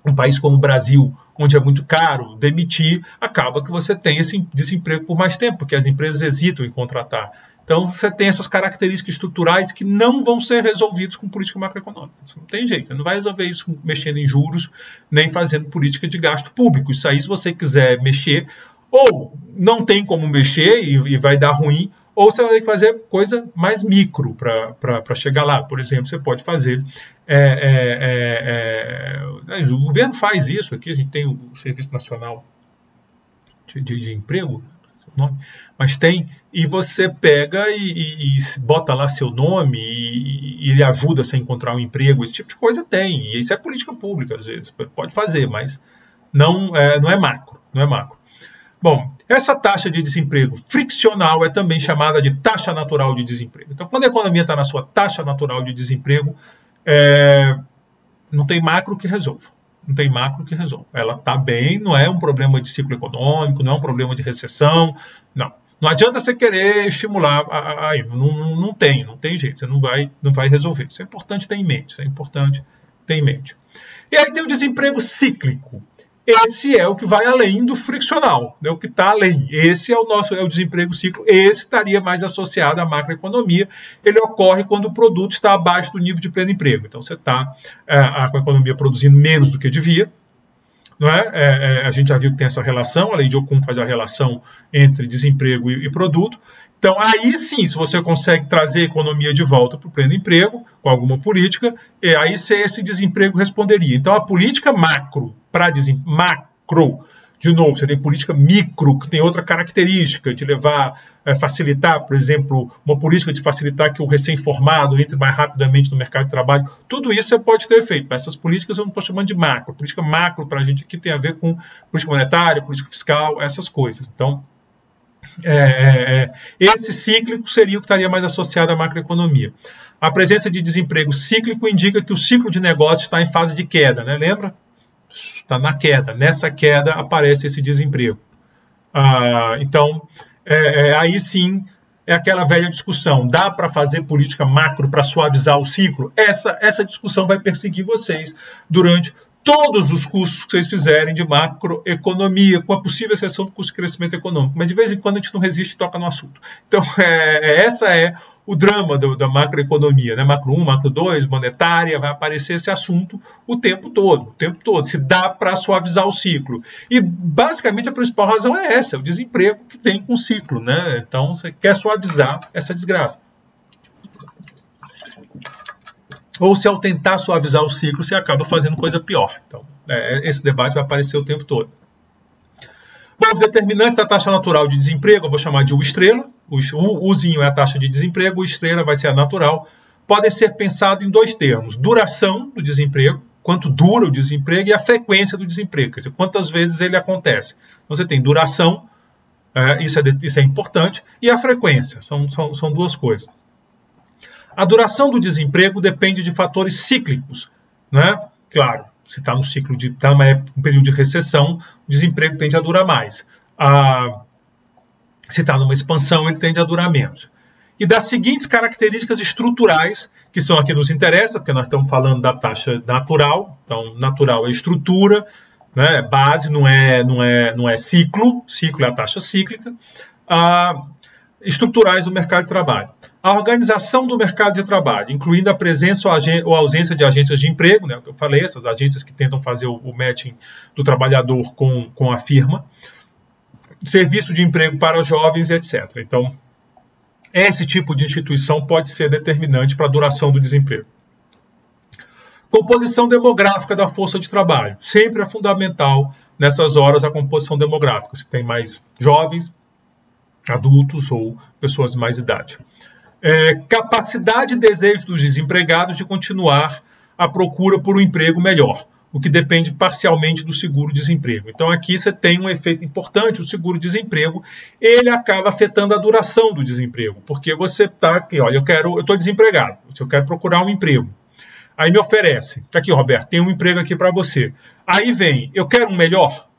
um país como o Brasil, onde é muito caro demitir, acaba que você tem esse desemprego por mais tempo, porque as empresas hesitam em contratar. Então, você tem essas características estruturais que não vão ser resolvidas com política macroeconômica. Isso não tem jeito. Você não vai resolver isso mexendo em juros, nem fazendo política de gasto público. Isso aí, se você quiser mexer, ou não tem como mexer e vai dar ruim, ou você vai ter que fazer coisa mais micro para chegar lá. Por exemplo, você pode fazer... o governo faz isso aqui, a gente tem o Serviço Nacional de Emprego, nome, mas tem, e você pega e bota lá seu nome e ele ajuda você a encontrar um emprego, esse tipo de coisa tem, e isso é política pública às vezes, pode fazer, mas não é macro, não é macro. Bom, essa taxa de desemprego friccional é também chamada de taxa natural de desemprego. Então, quando a economia está na sua taxa natural de desemprego, não tem macro que resolva. Não tem macro que resolva. Ela está bem, não é um problema de ciclo econômico, não é um problema de recessão, não. Não adianta você querer estimular, não tem jeito, você não vai resolver. Isso é importante ter em mente, E aí tem o desemprego cíclico. Esse é o que vai além do friccional, né? O que está além. Esse é o desemprego cíclico. Esse estaria mais associado à macroeconomia. Ele ocorre quando o produto está abaixo do nível de pleno emprego. Então, você está com a economia produzindo menos do que devia. Não é? A gente já viu que tem essa relação, a lei de Ockham faz a relação entre desemprego e produto. Então, aí sim, se você consegue trazer a economia de volta para o pleno emprego, com alguma política, aí esse desemprego responderia. Então, a política macro, de novo, você tem política micro, que tem outra característica de facilitar, por exemplo, uma política de facilitar que o recém-formado entre mais rapidamente no mercado de trabalho. Tudo isso você pode ter feito, mas essas políticas eu não estou chamando de macro. Política macro para a gente aqui tem a ver com política monetária, política fiscal, essas coisas. Então, esse cíclico seria o que estaria mais associado à macroeconomia. A presença de desemprego cíclico indica que o ciclo de negócio está em fase de queda, né? Lembra? Está na queda. Nessa queda aparece esse desemprego. Então, aí sim é aquela velha discussão. Dá para fazer política macro para suavizar o ciclo? Essa discussão vai perseguir vocês durante todos os cursos que vocês fizerem de macroeconomia, com a possível exceção do curso de crescimento econômico. Mas de vez em quando a gente não resiste e toca no assunto. Então, essa é o drama da macroeconomia, né? Macro 1, macro 2, monetária, vai aparecer esse assunto o tempo todo, se dá para suavizar o ciclo. E, basicamente, a principal razão é essa, o desemprego que vem com o ciclo, né? Então, você quer suavizar essa desgraça. Ou se ao tentar suavizar o ciclo, você acaba fazendo coisa pior. Então, esse debate vai aparecer o tempo todo. Bom, os determinantes da taxa natural de desemprego, eu vou chamar de U'. O Uzinho é a taxa de desemprego, o estrela vai ser a natural. Podem ser pensados em dois termos. Duração do desemprego, quanto dura o desemprego, e a frequência do desemprego, quer dizer, quantas vezes ele acontece. Então, você tem duração, isso é importante, e a frequência, são duas coisas. A duração do desemprego depende de fatores cíclicos, né? Claro, se está no ciclo um período de recessão, o desemprego tende a durar mais. Se está numa expansão, ele tende a durar menos. E das seguintes características estruturais, que são aqui nos interessa, porque nós estamos falando da taxa natural. Então, natural é estrutura, né? Base não é ciclo. Ciclo é a taxa cíclica. Estruturais do mercado de trabalho. A organização do mercado de trabalho, incluindo a presença ou ausência de agências de emprego, né? Eu falei, essas agências que tentam fazer o matching do trabalhador com a firma. Serviço de emprego para jovens, etc. Então, esse tipo de instituição pode ser determinante para a duração do desemprego. Composição demográfica da força de trabalho. Sempre é fundamental nessas horas a composição demográfica. Se tem mais jovens, adultos ou pessoas de mais idade. Capacidade e desejo dos desempregados de continuar a procura por um emprego melhor, o que depende parcialmente do seguro-desemprego. Então aqui você tem um efeito importante, o seguro-desemprego, ele acaba afetando a duração do desemprego, porque você está aqui, olha, eu estou desempregado, eu quero procurar um emprego. Aí me oferece, tá aqui, Roberto, tem um emprego aqui para você. Aí vem, eu quero um melhor,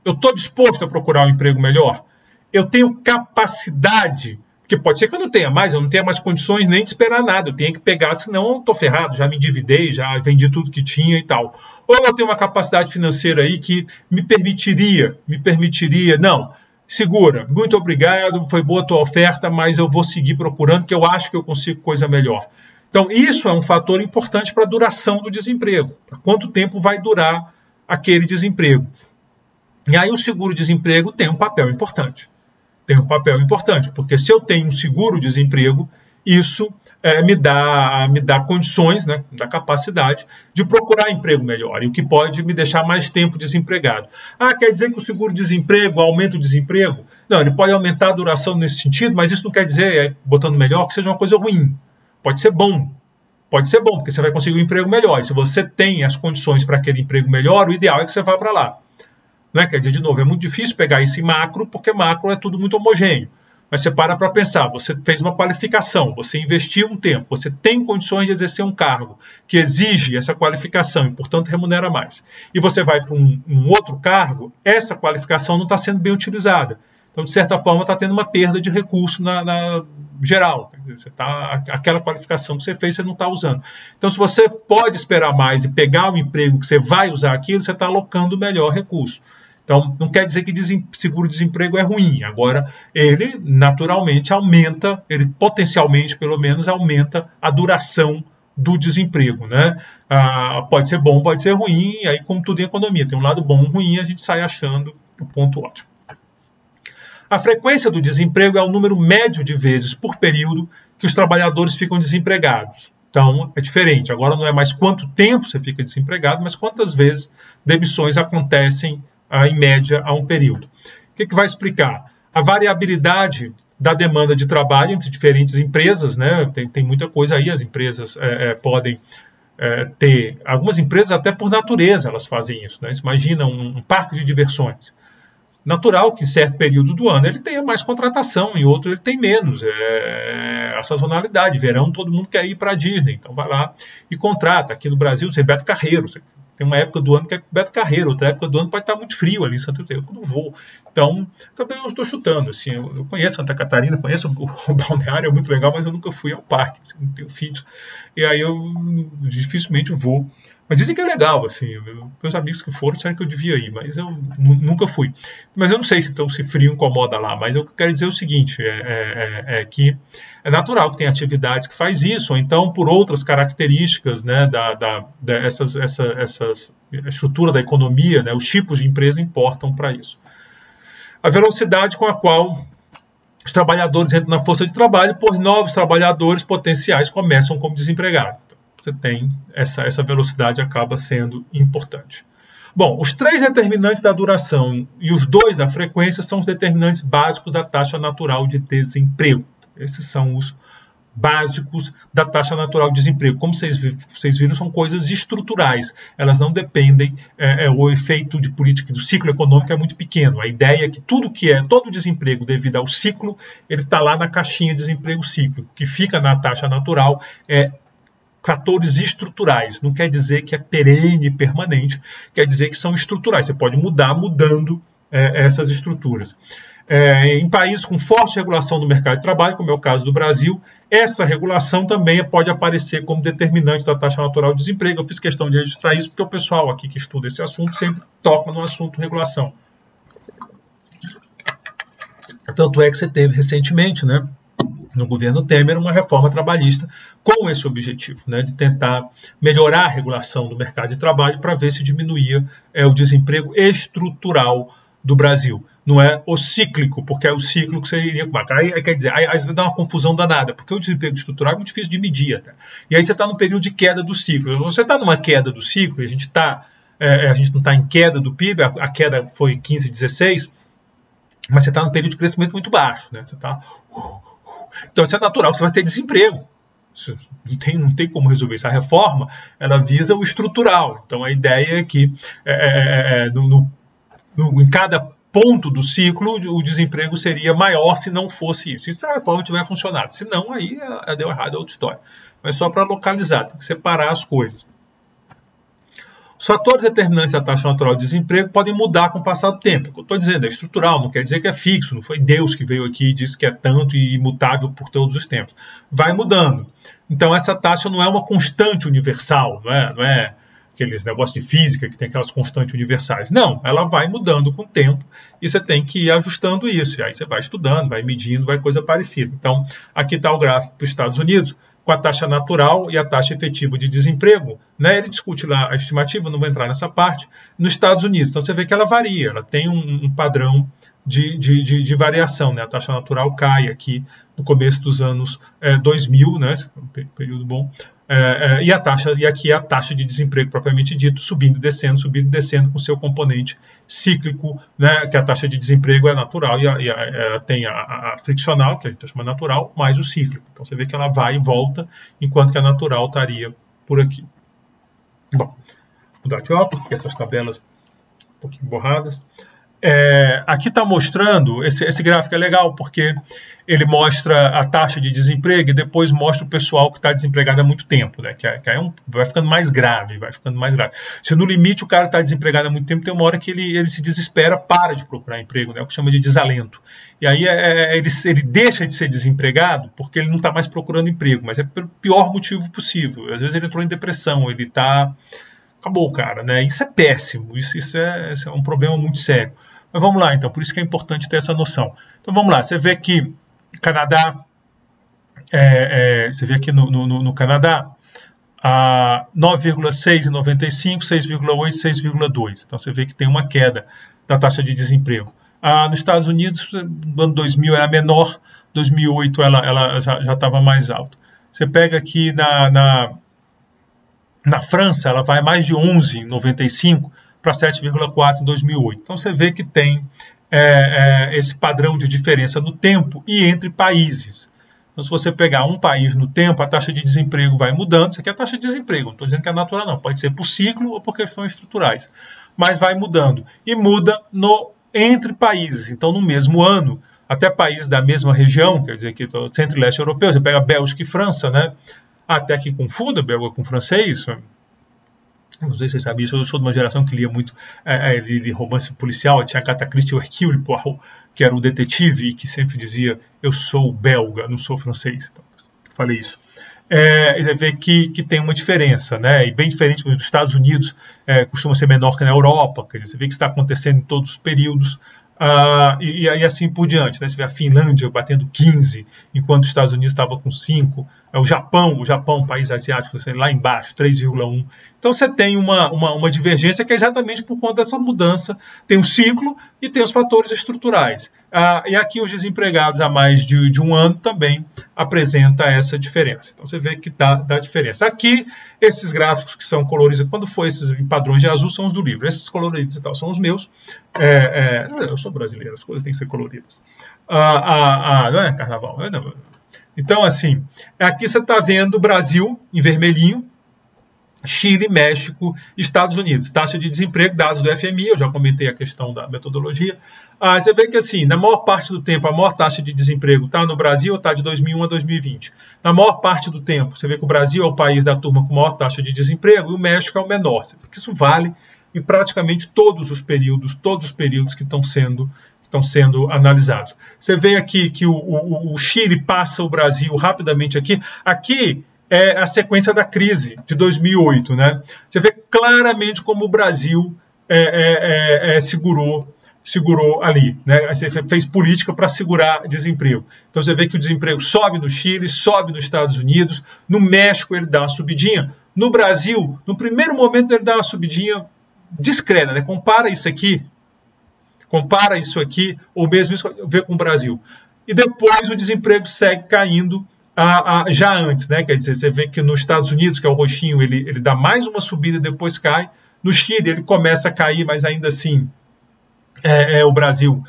eu estou disposto a procurar um emprego melhor, eu tenho capacidade, porque pode ser que eu não tenha mais condições nem de esperar nada, eu tenho que pegar, senão eu estou ferrado, já me endividei, já vendi tudo que tinha e tal. Ou eu tenho uma capacidade financeira aí que me permitiria, não, segura, muito obrigado, foi boa a tua oferta, mas eu vou seguir procurando, que eu acho que eu consigo coisa melhor. Então, isso é um fator importante para a duração do desemprego, para quanto tempo vai durar aquele desemprego. E aí o seguro-desemprego tem um papel importante. Porque se eu tenho um seguro-desemprego, isso me dá condições, né, da capacidade de procurar emprego melhor, e o que pode me deixar mais tempo desempregado. Quer dizer que o seguro-desemprego aumenta o desemprego? Não, ele pode aumentar a duração nesse sentido, mas isso não quer dizer, botando melhor, que seja uma coisa ruim. Pode ser bom, porque você vai conseguir um emprego melhor. E se você tem as condições para aquele emprego melhor, o ideal é que você vá para lá. Não é? Quer dizer, de novo, é muito difícil pegar esse macro, porque macro é tudo muito homogêneo. Mas você para pensar, você fez uma qualificação, você investiu um tempo, você tem condições de exercer um cargo que exige essa qualificação e, portanto, remunera mais. E você vai para um outro cargo, essa qualificação não está sendo bem utilizada. Então, de certa forma, está tendo uma perda de recurso na geral. Aquela qualificação que você fez, você não está usando. Então, se você pode esperar mais e pegar o emprego que você vai usar aquilo, você está alocando melhor recurso. Então, não quer dizer que seguro-desemprego é ruim. Agora, ele naturalmente aumenta, ele potencialmente, pelo menos, aumenta a duração do desemprego, né? Pode ser bom, pode ser ruim, e aí, como tudo em economia, tem um lado bom e um ruim, a gente sai achando o ponto ótimo. A frequência do desemprego é o número médio de vezes por período que os trabalhadores ficam desempregados. Então, é diferente. Agora não é mais quanto tempo você fica desempregado, mas quantas vezes demissões acontecem em média a um período. O que vai explicar? A variabilidade da demanda de trabalho entre diferentes empresas, né? Tem muita coisa aí, as empresas podem ter, algumas empresas até por natureza elas fazem isso, né? Imagina um parque de diversões. Natural que em certo período do ano ele tenha mais contratação, em outro ele tem menos. A sazonalidade, verão todo mundo quer ir para a Disney, então vai lá e contrata. Aqui no Brasil tem Beto Carreiro, tem uma época do ano que é Beto Carreiro, outra época do ano pode estar muito frio ali em Santa Catarina, eu não vou. Então, também eu estou chutando. Assim, eu conheço Santa Catarina, conheço o balneário, é muito legal, mas eu nunca fui ao parque, assim, não tenho filhos. E aí eu dificilmente vou. Mas dizem que é legal, assim, meus amigos que foram disseram que eu devia ir, mas eu nunca fui. Mas eu não sei se frio incomoda lá, mas eu quero dizer o seguinte, que é natural que tenha atividades que faz isso, ou então por outras características, né, essa estrutura da economia, né, os tipos de empresa importam para isso. A velocidade com a qual os trabalhadores entram na força de trabalho, pois novos trabalhadores potenciais começam como desempregados. Você tem essa velocidade acaba sendo importante. Bom, os 3 determinantes da duração e os 2 da frequência são os determinantes básicos da taxa natural de desemprego. Esses são os básicos da taxa natural de desemprego. Como vocês viram, são coisas estruturais. Elas não dependem, o efeito de política do ciclo econômico é muito pequeno. A ideia é que todo desemprego devido ao ciclo, ele está lá na caixinha de desemprego cíclico. O que fica na taxa natural é fatores estruturais. Não quer dizer que é perene e permanente, quer dizer que são estruturais. Você pode mudando essas estruturas. Em países com forte regulação do mercado de trabalho, como é o caso do Brasil, essa regulação também pode aparecer como determinante da taxa natural de desemprego. Eu fiz questão de registrar isso porque o pessoal aqui que estuda esse assunto sempre toca no assunto regulação. Tanto é que você teve recentemente, né, no governo Temer, uma reforma trabalhista com esse objetivo, né, de tentar melhorar a regulação do mercado de trabalho para ver se diminuía o desemprego estrutural do Brasil. Não é o cíclico, porque é o cíclico que você iria... Aí quer dizer, aí dá uma confusão danada, porque o desemprego estrutural é muito difícil de medir até. E aí você está no período de queda do ciclo. Se você está numa queda do ciclo, e a gente não está em queda do PIB, a queda foi 15, 16, mas você está num período de crescimento muito baixo, né? Então isso é natural, você vai ter desemprego. Isso não tem como resolver isso. A reforma, ela visa o estrutural. Então a ideia é que em cada ponto do ciclo o desemprego seria maior se não fosse isso. Se a reforma tiver funcionado. Se não, aí deu errado, é outra história. Mas só para localizar, tem que separar as coisas. Os fatores determinantes da taxa natural de desemprego podem mudar com o passar do tempo. O que eu estou dizendo é estrutural, não quer dizer que é fixo. Não foi Deus que veio aqui e disse que é tanto e imutável por todos os tempos. Vai mudando. Então essa taxa não é uma constante universal, não é aqueles negócios de física que tem aquelas constantes universais. Não, ela vai mudando com o tempo e você tem que ir ajustando isso. E aí você vai estudando, vai medindo, vai coisa parecida. Então aqui está o gráfico para os Estados Unidos, com a taxa natural e a taxa efetiva de desemprego, né? Ele discute lá a estimativa, não vou entrar nessa parte, nos Estados Unidos. Então você vê que ela varia, ela tem um padrão de variação, né? A taxa natural cai aqui no começo dos anos 2000, né? Período bom. E aqui a taxa de desemprego propriamente dito, subindo e descendo com seu componente cíclico, né, que a taxa de desemprego é natural e tem a friccional, que a gente chama natural, mais o cíclico. Então você vê que ela vai e volta, enquanto que a natural estaria por aqui. Bom, vou mudar de óculos, porque essas tabelas um pouquinho borradas. Aqui está mostrando, esse gráfico é legal, porque ele mostra a taxa de desemprego e depois mostra o pessoal que está desempregado há muito tempo, né? Vai ficando mais grave, Se no limite o cara está desempregado há muito tempo, tem uma hora que ele se desespera, para de procurar emprego, né? O que chama de desalento. E aí ele deixa de ser desempregado porque ele não está mais procurando emprego, mas é pelo pior motivo possível. Às vezes ele entrou em depressão, ele está... Acabou, cara, né? Isso é péssimo, isso é um problema muito sério. Mas vamos lá, então, por isso que é importante ter essa noção. Então vamos lá, você vê que Canadá, você vê aqui no Canadá, 9,6 em 95, 6,8, 6,2. Então você vê que tem uma queda da taxa de desemprego. Nos Estados Unidos, no ano 2000 era menor, 2008 ela já estava mais alta. Você pega aqui na França, ela vai mais de 11 em 95 para 7,4 em 2008. Então você vê que tem esse padrão de diferença no tempo e entre países. Então se você pegar um país no tempo, a taxa de desemprego vai mudando. Isso aqui é a taxa de desemprego, não estou dizendo que é natural não, pode ser por ciclo ou por questões estruturais, mas vai mudando. E muda entre países, então no mesmo ano, até países da mesma região, quer dizer que centro e leste europeu, você pega Bélgica e França, né? Até que confunda belga com francês. Não sei se vocês sabem isso, eu sou de uma geração que lia muito de romance policial. Tinha a Agatha Christie e o Hercule Poirot, que era um detetive e que sempre dizia: eu sou belga, não sou francês. Então, falei isso. Você vê que tem uma diferença, né? E bem diferente dos Estados Unidos, costuma ser menor que na Europa. Quer dizer, você vê que isso está acontecendo em todos os períodos. E assim por diante, né? Você vê a Finlândia batendo 15, enquanto os Estados Unidos estava com 5, o Japão, país asiático, lá embaixo, 3,1. Então você tem uma divergência que é exatamente por conta dessa mudança. Tem o ciclo e tem os fatores estruturais. E aqui os desempregados há mais de um ano também apresenta essa diferença. Então você vê que dá diferença. Aqui, esses gráficos que são coloridos, quando for esses padrões de azul, são os do livro. Esses coloridos e tal são os meus. Eu sou brasileiro, as coisas têm que ser coloridas. Não é carnaval. Não. Então, assim, aqui você está vendo o Brasil em vermelhinho, Chile, México, Estados Unidos. Taxa de desemprego, dados do FMI, eu já comentei a questão da metodologia. Você vê que, assim, na maior parte do tempo, a maior taxa de desemprego está no Brasil, está de 2001 a 2020. Na maior parte do tempo, você vê que o Brasil é o país da turma com maior taxa de desemprego e o México é o menor. Você vê que isso vale em praticamente todos os períodos que estão sendo estão sendo analisados. Você vê aqui que o Chile passa o Brasil rapidamente aqui. Aqui é a sequência da crise de 2008, né? Você vê claramente como o Brasil segurou ali, né? Você fez política para segurar desemprego. Então você vê que o desemprego sobe no Chile, sobe nos Estados Unidos, no México ele dá uma subidinha, no Brasil, no primeiro momento ele dá uma subidinha discreta, né? Compara isso aqui, ou mesmo isso vê com o Brasil. E depois o desemprego segue caindo já antes, né? Quer dizer, você vê que nos Estados Unidos, que é o roxinho, ele dá mais uma subida e depois cai. No Chile ele começa a cair, mas ainda assim o Brasil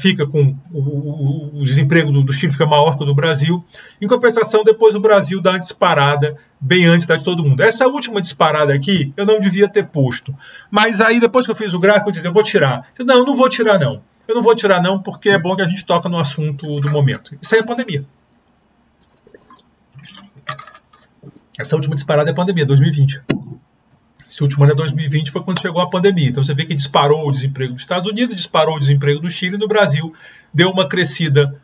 fica com o desemprego do Chile fica maior que o do Brasil. Em compensação, depois o Brasil dá uma disparada bem antes da de todo mundo. Essa última disparada aqui eu não devia ter posto, mas aí depois que eu fiz o gráfico eu disse, eu vou tirar. Não, eu não vou tirar não. Eu não vou tirar não, porque é bom que a gente toca no assunto do momento. Isso aí é a pandemia. Essa última disparada é a pandemia, 2020. Esse último ano é 2020, foi quando chegou a pandemia. Então você vê que disparou o desemprego nos Estados Unidos, disparou o desemprego no Chile, e no Brasil deu uma crescida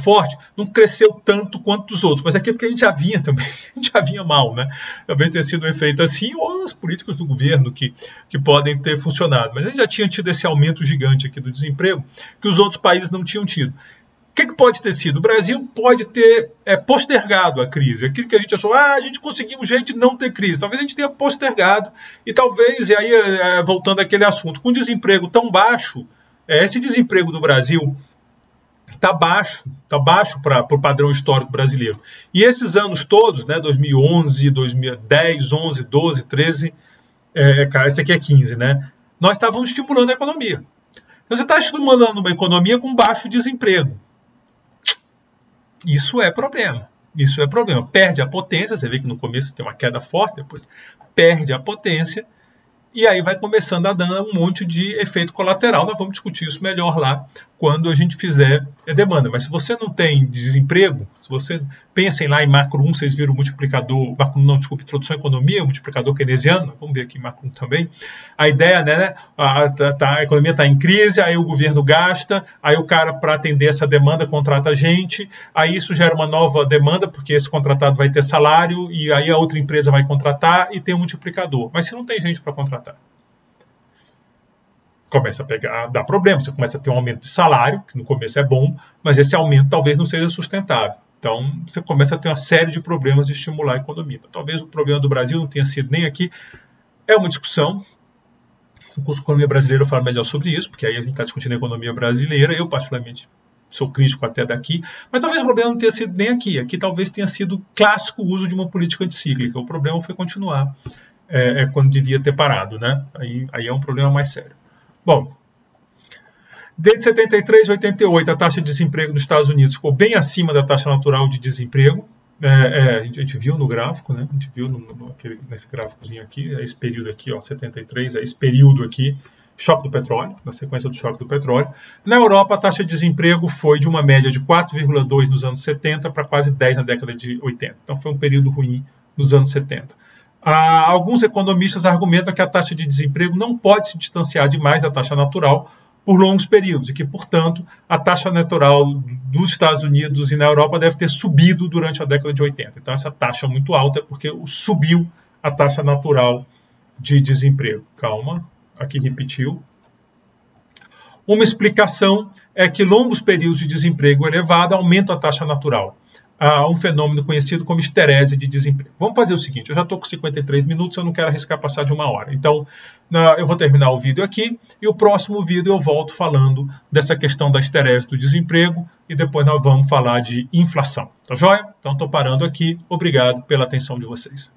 forte. Não cresceu tanto quanto os outros, mas aqui é porque a gente já vinha também, a gente já vinha mal, né? Talvez tenha sido um efeito assim, ou as políticas do governo que podem ter funcionado. Mas a gente já tinha tido esse aumento gigante aqui do desemprego, que os outros países não tinham tido. O que pode ter sido? O Brasil pode ter postergado a crise. Aquilo que a gente achou, a gente conseguiu um jeito de não ter crise. Talvez a gente tenha postergado e talvez, e aí voltando àquele assunto, com desemprego tão baixo, esse desemprego do Brasil está baixo para o padrão histórico brasileiro. E esses anos todos, né, 2011, 2010, 11, 12, 13, esse aqui é 15, né? Nós estávamos estimulando a economia. Então, você está estimulando uma economia com baixo desemprego. Isso é problema. Perde a potência, você vê que no começo tem uma queda forte, depois perde a potência, e aí vai começando a dar um monte de efeito colateral. Nós vamos discutir isso melhor lá quando a gente fizer a demanda. Mas se você não tem desemprego, se você pensem lá em macro 1, vocês viram o multiplicador, introdução à economia, o multiplicador keynesiano, vamos ver aqui macro 1 também. A ideia, né, a economia está em crise, aí o governo gasta, aí o cara, para atender essa demanda, contrata gente, aí isso gera uma nova demanda, porque esse contratado vai ter salário, e aí a outra empresa vai contratar e tem um multiplicador. Mas se não tem gente para contratar, começa a dar problema, você começa a ter um aumento de salário, que no começo é bom, mas esse aumento talvez não seja sustentável. Então, você começa a ter uma série de problemas de estimular a economia. Então, talvez o problema do Brasil não tenha sido nem aqui. É uma discussão. No curso de Economia Brasileira eu falo melhor sobre isso, porque aí a gente está discutindo a economia brasileira. Eu, particularmente, sou crítico até daqui. Mas talvez o problema não tenha sido nem aqui. Aqui talvez tenha sido clássico o uso de uma política anticíclica. O problema foi continuar quando devia ter parado, né? Aí é um problema mais sério. Bom, desde 73 a 88, a taxa de desemprego nos Estados Unidos ficou bem acima da taxa natural de desemprego. A gente viu no gráfico, né? A gente viu nesse gráficozinho aqui, esse período aqui, ó, 73, esse período aqui, choque do petróleo, na sequência do choque do petróleo. Na Europa, a taxa de desemprego foi de uma média de 4,2 nos anos 70 para quase 10 na década de 80. Então, foi um período ruim nos anos 70. Alguns economistas argumentam que a taxa de desemprego não pode se distanciar demais da taxa natural por longos períodos e que, portanto, a taxa natural dos Estados Unidos e na Europa deve ter subido durante a década de 80. Então, essa taxa muito alta é porque subiu a taxa natural de desemprego. Calma, aqui repetiu. Uma explicação é que longos períodos de desemprego elevado aumentam a taxa natural. Há um fenômeno conhecido como esterese de desemprego. Vamos fazer o seguinte, eu já estou com 53 minutos, eu não quero arriscar passar de 1 hora. Então, eu vou terminar o vídeo aqui e o próximo vídeo eu volto falando dessa questão da esterese do desemprego e depois nós vamos falar de inflação. Tá joia? Então, estou parando aqui. Obrigado pela atenção de vocês.